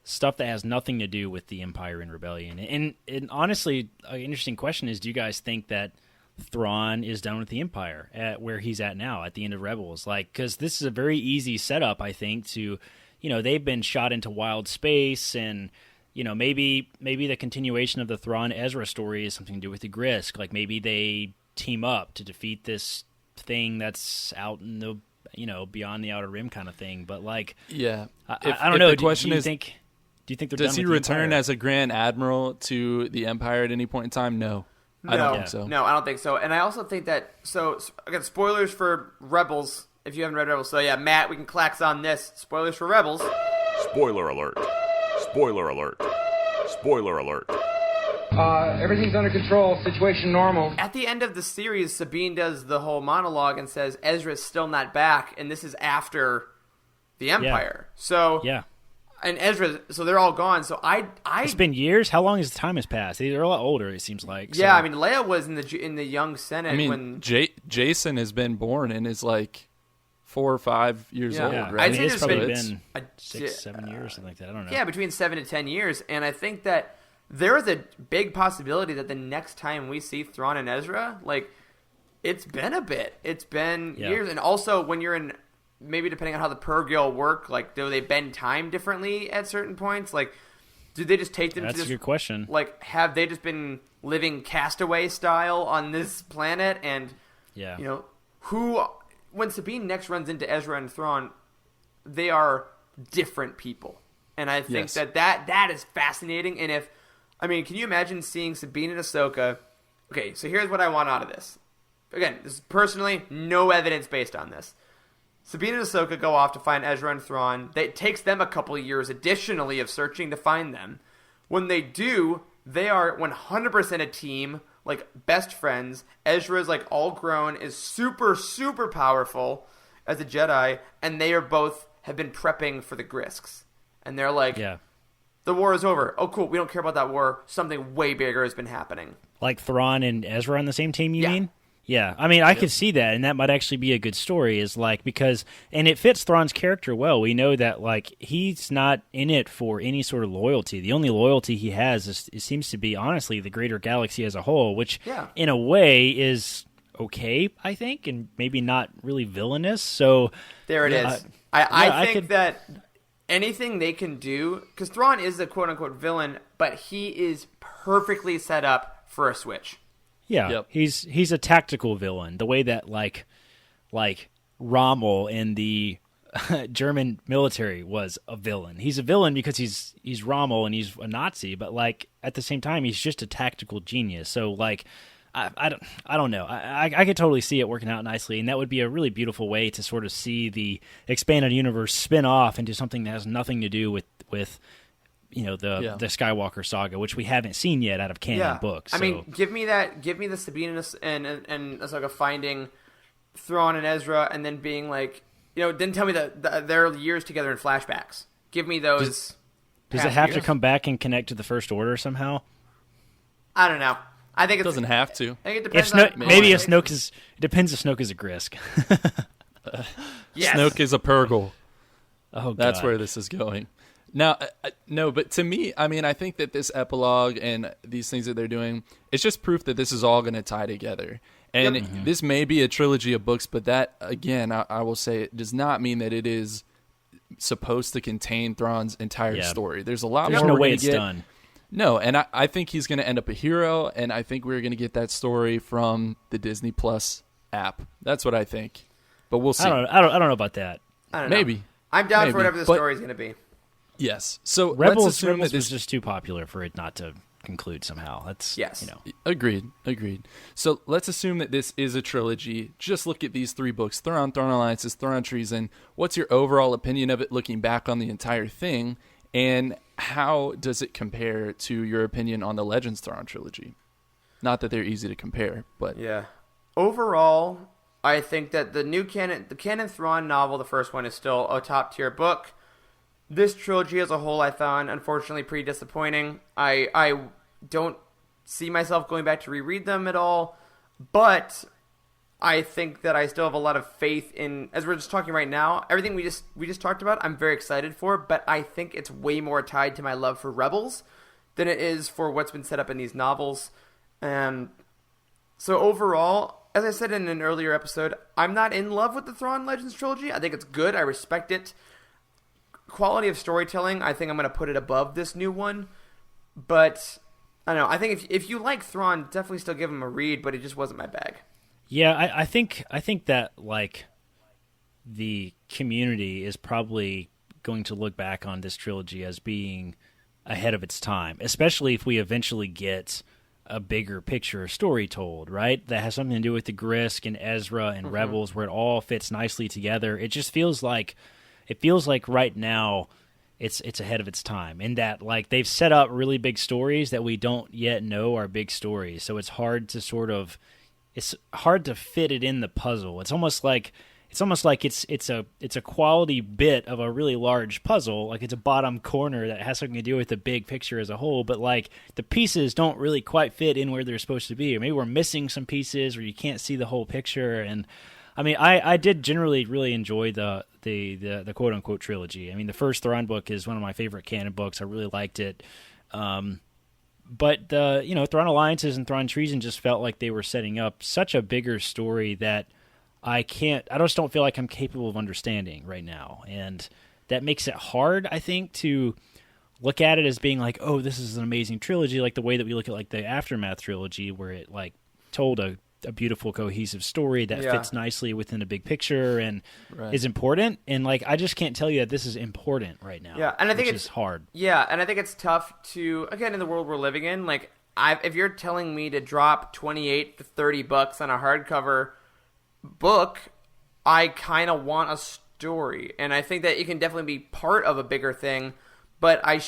stuff that has nothing to do with the Empire and Rebellion. And honestly, an interesting question is: do you guys think that Thrawn is done with the Empire at where he's at now at the end of Rebels? Like, because this is a very easy setup, I think, to they've been shot into wild space, and maybe the continuation of the Thrawn Ezra story is something to do with the Grisk. Like maybe they team up to defeat this thing that's out in the beyond the Outer Rim kind of thing. But like, I don't know. The question is, do you think they're does done he with the return Empire? as a Grand Admiral to the Empire at any point in time? No. I don't think so. No, I don't think so. And I also think that, so again, spoilers for Rebels, if you haven't read Rebels. So yeah, Matt, we can clax on this. Spoilers for Rebels. Spoiler alert. Spoiler alert. Spoiler alert. Everything's under control. Situation normal. At the end of the series, Sabine does the whole monologue and says Ezra's still not back, and this is after the Empire. So Yeah. and Ezra, so they're all gone. So It's been years. How long has time has passed? They're a lot older, it seems like. yeah, So- I mean, Leia was in the young Senate I mean, when Jason has been born and is like 4 or 5 years old, yeah. right? I'd say it's there's probably been been 6-7 years, something like that. I don't know. Yeah, between 7 to 10 years. And I think that there is a big possibility that the next time we see Thrawn and Ezra, like, it's been a bit. It's been years. And also, when you're in, maybe depending on how the Purgil work, like, do they bend time differently at certain points? Like, do they just take them That's to this, a good question. like, have they just been living castaway style on this planet? And Yeah. You know, when Sabine next runs into Ezra and Thrawn, they are different people. And I think that is fascinating. And can you imagine seeing Sabine and Ahsoka? Okay, so here's what I want out of this. Again, this is personally no evidence based on this. Sabine and Ahsoka go off to find Ezra and Thrawn. It takes them a couple of years additionally of searching to find them. When they do, they are 100% a team, like best friends. Ezra is like all grown, is super, super powerful as a Jedi, and they have been prepping for the Grisks. And they're like, the war is over. Oh, cool. We don't care about that war. Something way bigger has been happening. Like Thrawn and Ezra on the same team, you mean? Yeah. I mean, I could see that, and that might actually be a good story, and it fits Thrawn's character well. We know that, like, he's not in it for any sort of loyalty. The only loyalty he has seems to be, honestly, the greater galaxy as a whole, which, in a way, is okay, I think, and maybe not really villainous. So there it is. I think that anything they can do, because Thrawn is a quote-unquote villain, but he is perfectly set up for a switch. Yeah, he's a tactical villain. The way that like Rommel in the German military was a villain. He's a villain because he's Rommel and he's a Nazi, but like at the same time he's just a tactical genius. So like I don't know. I could totally see it working out nicely, and that would be a really beautiful way to sort of see the expanded universe spin off into something that has nothing to do with the Skywalker saga, which we haven't seen yet out of canon books. So. I mean, give me the Sabine and Ahsoka finding Thrawn and Ezra, and then being like, then tell me their years together in flashbacks. Give me those. Does it have to come back and connect to the First Order somehow? I don't know. I think it doesn't have to. I think it depends. Maybe if Snoke is. It depends if Snoke is a Grisk. Yes. Snoke is a Purgle. Oh, God. That's where this is going. Now, no, but to me, I mean, I think that this epilogue and these things that they're doing, it's just proof that this is all going to tie together. And this may be a trilogy of books, but that, again, I will say, it does not mean that it is supposed to contain Thrawn's entire story. There's a lot more. There's no way it's done. No, and I think he's going to end up a hero, and I think we're going to get that story from the Disney Plus app. That's what I think. But we'll see. I don't know about that. I don't know. Maybe. I'm down for whatever the story is going to be. Yes. So Rebels, let's assume that this was just too popular for it not to conclude somehow. That's Agreed. So let's assume that this is a trilogy. Just look at these three books: Thrawn Alliances, Thrawn Treason. What's your overall opinion of it, looking back on the entire thing, and how does it compare to your opinion on the Legends Thrawn trilogy? Not that they're easy to compare, but overall, I think that the canon Thrawn novel, the first one, is still a top tier book. This trilogy as a whole, I found, unfortunately, pretty disappointing. I don't see myself going back to reread them at all, but I think that I still have a lot of faith in, as we're just talking right now, everything we just talked about, I'm very excited for, but I think it's way more tied to my love for Rebels than it is for what's been set up in these novels. So overall, as I said in an earlier episode, I'm not in love with the Thrawn Legends trilogy. I think it's good. I respect it. Quality of storytelling, I think I'm going to put it above this new one. But, I don't know. I think if you like Thrawn, definitely still give him a read, but it just wasn't my bag. Yeah, I think that, like, the community is probably going to look back on this trilogy as being ahead of its time, especially if we eventually get a bigger picture story told, right? That has something to do with the Grisk and Ezra and Rebels, where it all fits nicely together. It just feels like right now it's ahead of its time, in that, like, they've set up really big stories that we don't yet know are big stories. So it's hard to fit it in the puzzle. It's almost like it's a quality bit of a really large puzzle. Like, it's a bottom corner that has something to do with the big picture as a whole, but, like, the pieces don't really quite fit in where they're supposed to be. Or maybe we're missing some pieces, or you can't see the whole picture. And I mean, I did generally really enjoy the quote unquote trilogy. I mean, the first Thrawn book is one of my favorite canon books. I really liked it. But Thrawn Alliances and Thrawn Treason just felt like they were setting up such a bigger story that I just don't feel like I'm capable of understanding right now. And that makes it hard, I think, to look at it as being like, oh, this is an amazing trilogy, like the way that we look at, like, the Aftermath trilogy, where it, like, told a a beautiful, cohesive story that fits nicely within a big picture and is important. And like, I just can't tell you that this is important right now. Yeah, and I think it's hard. Yeah, and I think it's tough to, again, in the world we're living in, like, if you're telling me to drop $28 to $30 on a hardcover book, I kind of want a story, and I think that it can definitely be part of a bigger thing. But I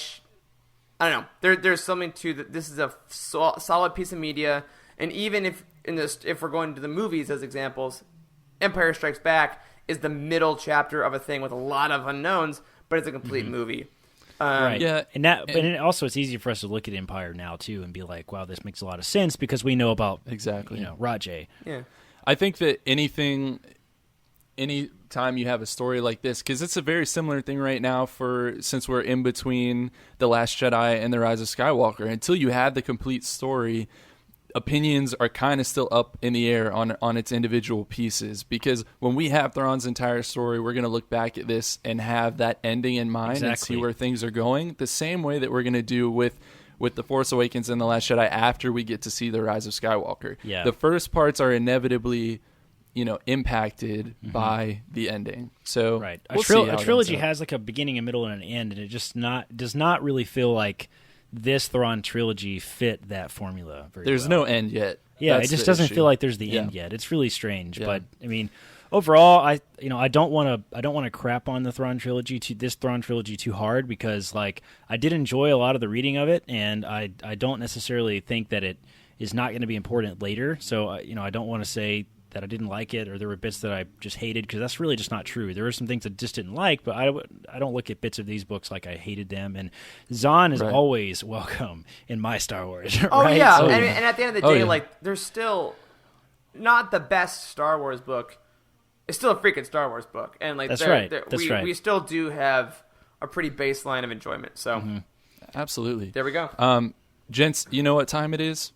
don't know. There's something to that. This is a solid piece of media, and even if we're going to the movies as examples, Empire Strikes Back is the middle chapter of a thing with a lot of unknowns, but it's a complete movie. Right. Yeah, and also it's easy for us to look at Empire now too and be like, "Wow, this makes a lot of sense," because we know about Rajay. Yeah, I think that any time you have a story like this, because it's a very similar thing right now since we're in between The Last Jedi and The Rise of Skywalker. Until you have the complete story, opinions are kind of still up in the air on its individual pieces, because when we have Thrawn's entire story, we're going to look back at this and have that ending in mind and see where things are going, the same way that we're going to do with The Force Awakens and The Last Jedi after we get to see The Rise of Skywalker. Yeah. The first parts are inevitably impacted by the ending. So a trilogy has like a beginning, a middle, and an end, and it just does not really feel like this Thrawn trilogy fit that formula very There's well. no end yet. Yeah, That's it just the doesn't issue. feel like there's the end yet. It's really strange, but I mean, overall, I don't want to crap on the Thrawn trilogy too hard, because like I did enjoy a lot of the reading of it, and I don't necessarily think that it is not going to be important later. So I don't want to say that I didn't like it or there were bits that I just hated, because that's really just not true. There were some things I just didn't like, but I don't look at bits of these books like I hated them. And Zahn is always welcome in my Star Wars. Oh, right? yeah. So, and at the end of the day, like, there's still not the best Star Wars book. It's still a freaking Star Wars book. And like that's right. We still do have a pretty baseline of enjoyment. So Absolutely. There we go. Gents, you know what time it is?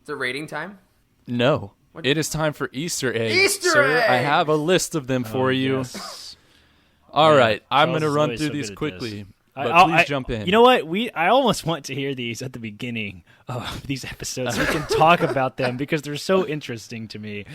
Is it rating time? No. It is time for Easter eggs. Easter eggs! I have a list of them for you. Yes. All right. I'm going to Charles is run always through so these good at quickly. this. But please jump in. You know what? I almost want to hear these at the beginning of these episodes so we can talk about them, because they're so interesting to me.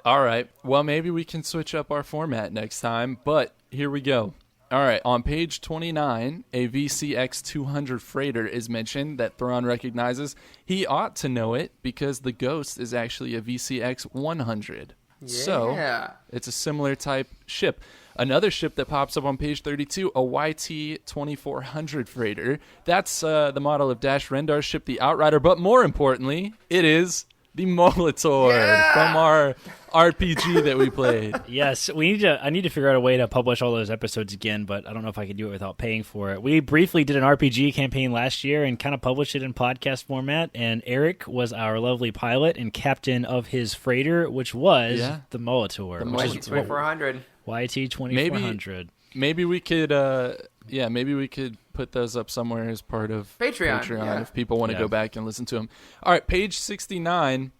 All right. Well, maybe we can switch up our format next time, but here we go. All right. On page 29, a VCX 200 freighter is mentioned that Thrawn recognizes. He ought to know it because the Ghost is actually a VCX 100. Yeah. So it's a similar type ship. Another ship that pops up on page 32, a YT 2400 freighter. That's the model of Dash Rendar's ship, the Outrider. But more importantly, it is the Molitor from our RPG that we played. Yes, I need to figure out a way to publish all those episodes again, but I don't know if I can do it without paying for it. We briefly did an RPG campaign last year and kind of published it in podcast format, and Eric was our lovely pilot and captain of his freighter, which was the Molitor. YT 2400. YT 2400. Maybe we could put those up somewhere as part of Patreon if people want to go back and listen to them. All right, page 69,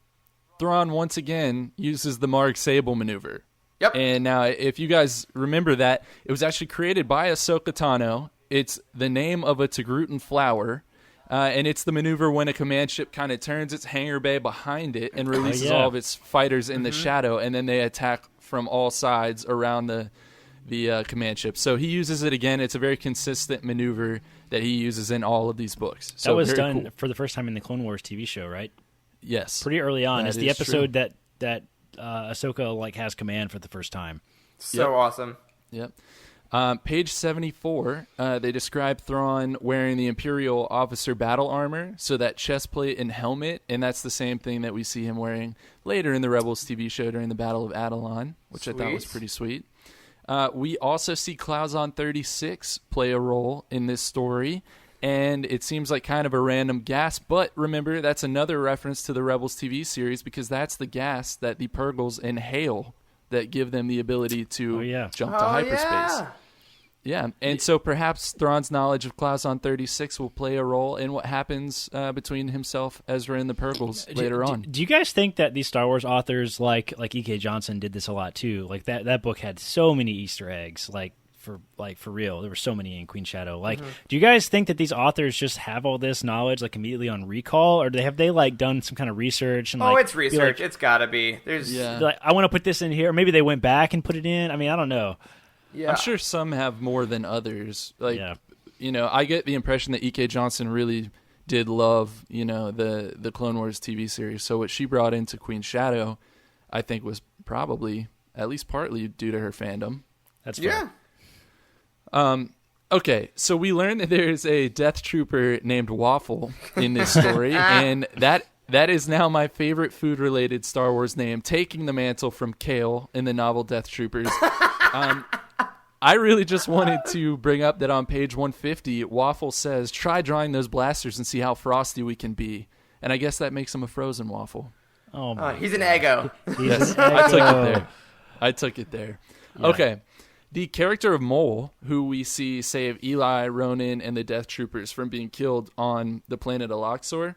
Thrawn once again uses the Marg Sable maneuver. Yep. And now, if you guys remember that, it was actually created by Ahsoka Tano. It's the name of a Togrutan flower. And it's the maneuver when a command ship kind of turns its hangar bay behind it and releases all of its fighters in the shadow, and then they attack from all sides around the command ship. So he uses it again. It's a very consistent maneuver that he uses in all of these books. So that was done cool. for the first time in the Clone Wars TV show, right? Yes. Pretty early on. It's the episode true. that Ahsoka has command for the first time. So awesome. Yep. Page 74, they describe Thrawn wearing the Imperial officer battle armor, so that chest plate and helmet, and that's the same thing that we see him wearing later in the Rebels TV show during the Battle of Atollon, which I thought was pretty sweet. We also see Clauson 36 play a role in this story, and it seems like kind of a random gas, but remember, that's another reference to the Rebels TV series, because that's the gas that the Purgles inhale that give them the ability to jump to hyperspace. Yeah, and so perhaps Thrawn's knowledge of Clauson 36 will play a role in what happens between himself, Ezra, and the Purgles later on. Do you guys think that these Star Wars authors like E.K. Johnson did this a lot too? Like that book had so many Easter eggs, like for real. There were so many in Queen Shadow. Like, do you guys think that these authors just have all this knowledge like immediately on recall, or have they like done some kind of research? And it's research. It's gotta be. There's like, I want to put this in here. Or maybe they went back and put it in. I mean, I don't know. Yeah, I'm sure some have more than others. Like, I get the impression that E.K. Johnson really did love, the Clone Wars TV series. So what she brought into Queen Shadow, I think, was probably at least partly due to her fandom. That's fair. Yeah. Okay, so we learned that there's a Death Trooper named Waffle in this story, and that is now my favorite food-related Star Wars name, taking the mantle from Kale in the novel Death Troopers. I really just wanted to bring up that on page 150, Waffle says, "Try drawing those blasters and see how frosty we can be." And I guess that makes him a frozen waffle. Oh my! He's an Eggo. Yes, I took it there. Yeah. Okay. The character of Mole, who we see save Eli, Ronin, and the Death Troopers from being killed on the planet Aloxor,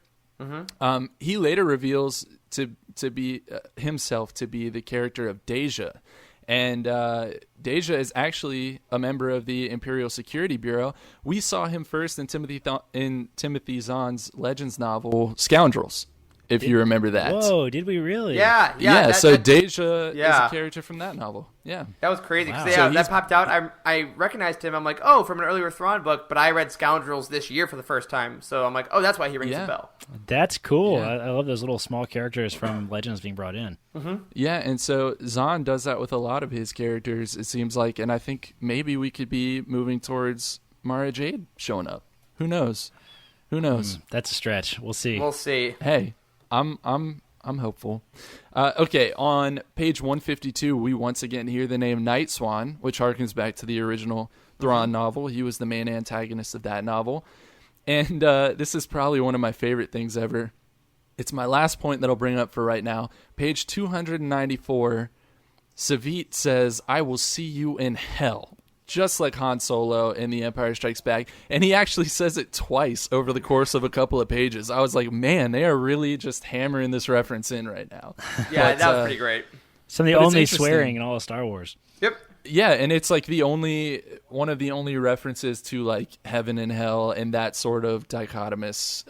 he later reveals to be himself to be the character of Deja. And Deja is actually a member of the Imperial Security Bureau. We saw him first in Timothy Zahn's Legends novel, Scoundrels, if you remember that. Whoa, did we really? Yeah. Deja is a character from that novel. Yeah. That was crazy. Wow. So that popped out. I recognized him. I'm like, oh, from an earlier Thrawn book, but I read Scoundrels this year for the first time. So I'm like, oh, that's why he rings a bell. That's cool. Yeah. I love those little small characters from Legends being brought in. Mm-hmm. Yeah, and so Zahn does that with a lot of his characters, it seems like, and I think maybe we could be moving towards Mara Jade showing up. Who knows? That's a stretch. We'll see. Hey, I'm hopeful. Okay, on page 152, we once again hear the name Night Swan, which harkens back to the original Thrawn novel. He was the main antagonist of that novel. And this is probably one of my favorite things ever. It's my last point that I'll bring up for right now. Page 294, Savit says, "I will see you in hell." Just like Han Solo in The Empire Strikes Back. And he actually says it twice over the course of a couple of pages. I was like, man, they are really just hammering this reference in right now. Yeah, that was pretty great. Some of the only swearing in all of Star Wars. Yep. Yeah, and it's like one of the only references to like heaven and hell and that sort of dichotomous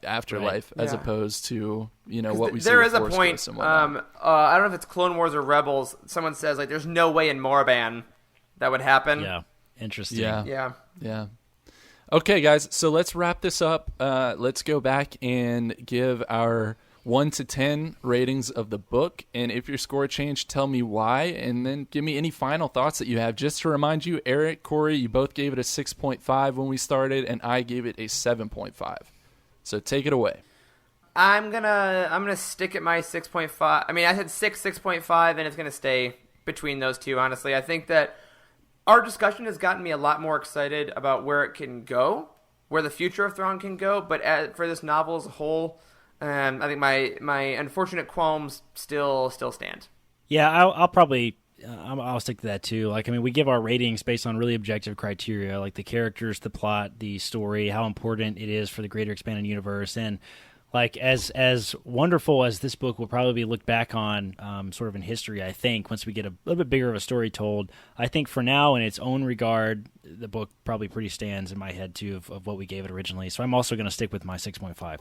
afterlife, as opposed to what we see. There is a point. I don't know if it's Clone Wars or Rebels. Someone says like, "There's no way in Moraban that would happen." Yeah, interesting. Yeah. Okay, guys, so let's wrap this up. Let's go back and give our 1 to 10 ratings of the book, and if your score changed, tell me why, and then give me any final thoughts that you have. Just to remind you, Eric, Corey, you both gave it a 6.5 when we started, and I gave it a 7.5. So take it away. I'm gonna stick at my 6.5. I mean, I said 6.5, and it's gonna stay between those two. Honestly, I think that our discussion has gotten me a lot more excited about where it can go, where the future of Thrawn can go. But for this novel as a whole, I think my unfortunate qualms still stand. Yeah, I'll probably I'll stick to that too. Like, I mean, we give our ratings based on really objective criteria, like the characters, the plot, the story, how important it is for the greater expanded universe, and like as wonderful as this book will probably be looked back on, sort of in history. I think once we get a little bit bigger of a story told, I think for now, in its own regard, the book probably pretty stands in my head too of what we gave it originally. So I'm also going to stick with my 6.5.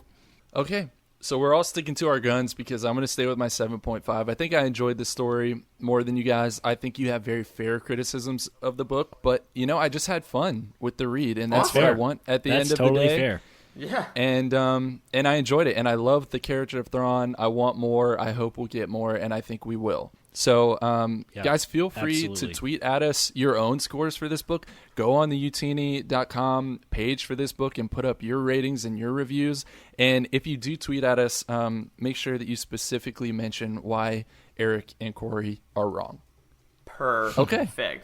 Okay. So we're all sticking to our guns because I'm going to stay with my 7.5. I think I enjoyed the story more than you guys. I think you have very fair criticisms of the book, but I just had fun with the read, and that's what I want at the end of the day. That's totally fair. Yeah. And I enjoyed it, and I love the character of Thrawn. I want more. I hope we'll get more, and I think we will. So, guys, feel free to tweet at us your own scores for this book. Go on the utini.com page for this book and put up your ratings and your reviews. And if you do tweet at us, make sure that you specifically mention why Eric and Corey are wrong. Perfect. Okay.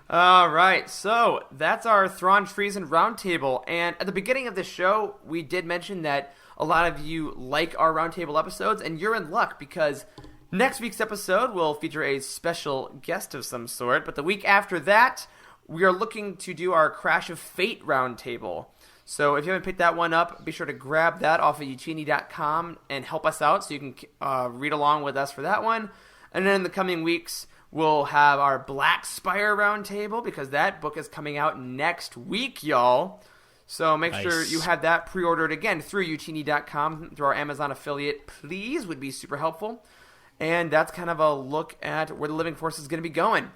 All right, so that's our Thrawn Treason Roundtable. And at the beginning of the show, we did mention that a lot of you like our Roundtable episodes, and you're in luck because next week's episode will feature a special guest of some sort. But the week after that, we are looking to do our Crash of Fate Roundtable. So if you haven't picked that one up, be sure to grab that off of utini.com and help us out so you can read along with us for that one. And then in the coming weeks, We'll have our Black Spire Roundtable because that book is coming out next week, y'all. So make sure you have that pre-ordered again through utini.com, through our Amazon affiliate, please, would be super helpful. And that's kind of a look at where the Living Force is going to be going.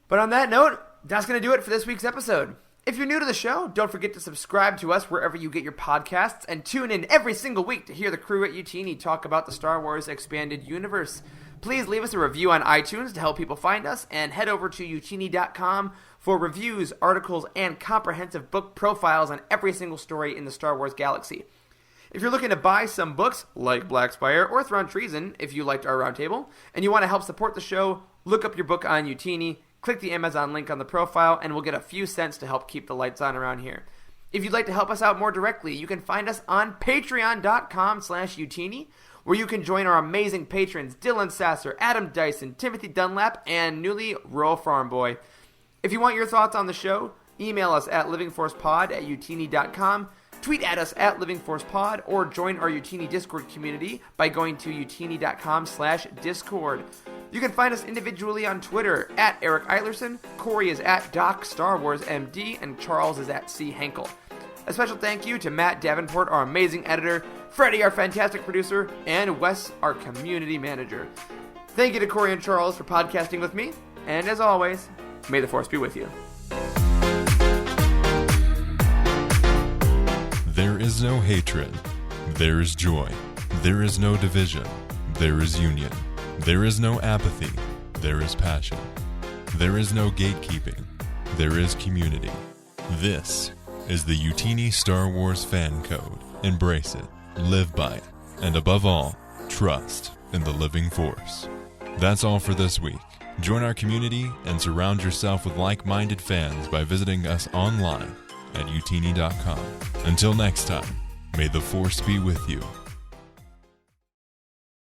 But on that note, that's going to do it for this week's episode. If you're new to the show, don't forget to subscribe to us wherever you get your podcasts and tune in every single week to hear the crew at Utini talk about the Star Wars Expanded Universe. Please leave us a review on iTunes to help people find us, and head over to utini.com for reviews, articles, and comprehensive book profiles on every single story in the Star Wars galaxy. If you're looking to buy some books, like Black Spire or Thrawn Treason, if you liked our roundtable, and you want to help support the show, look up your book on Utini, click the Amazon link on the profile, and we'll get a few cents to help keep the lights on around here. If you'd like to help us out more directly, you can find us on patreon.com/Utini, where you can join our amazing patrons Dylan Sasser, Adam Dyson, Timothy Dunlap, and newly Rural Farm Boy. If you want your thoughts on the show, email us at livingforcepod@utini.com, tweet at us at livingforcepod, or join our Utini Discord community by going to utini.com/discord. You can find us individually on Twitter at Eric Eilerson, Corey is at Doc Star Wars MD, and Charles is at C. Henkel. A special thank you to Matt Davenport, our amazing editor, Freddie, our fantastic producer, and Wes, our community manager. Thank you to Corey and Charles for podcasting with me, and as always, may the Force be with you. There is no hatred. There is joy. There is no division. There is union. There is no apathy. There is passion. There is no gatekeeping. There is community. This is the Utini Star Wars Fan Code. Embrace it, live by it, and above all, trust in the Living Force. That's all for this week. Join our community and surround yourself with like-minded fans by visiting us online at utini.com. Until next time, may the Force be with you.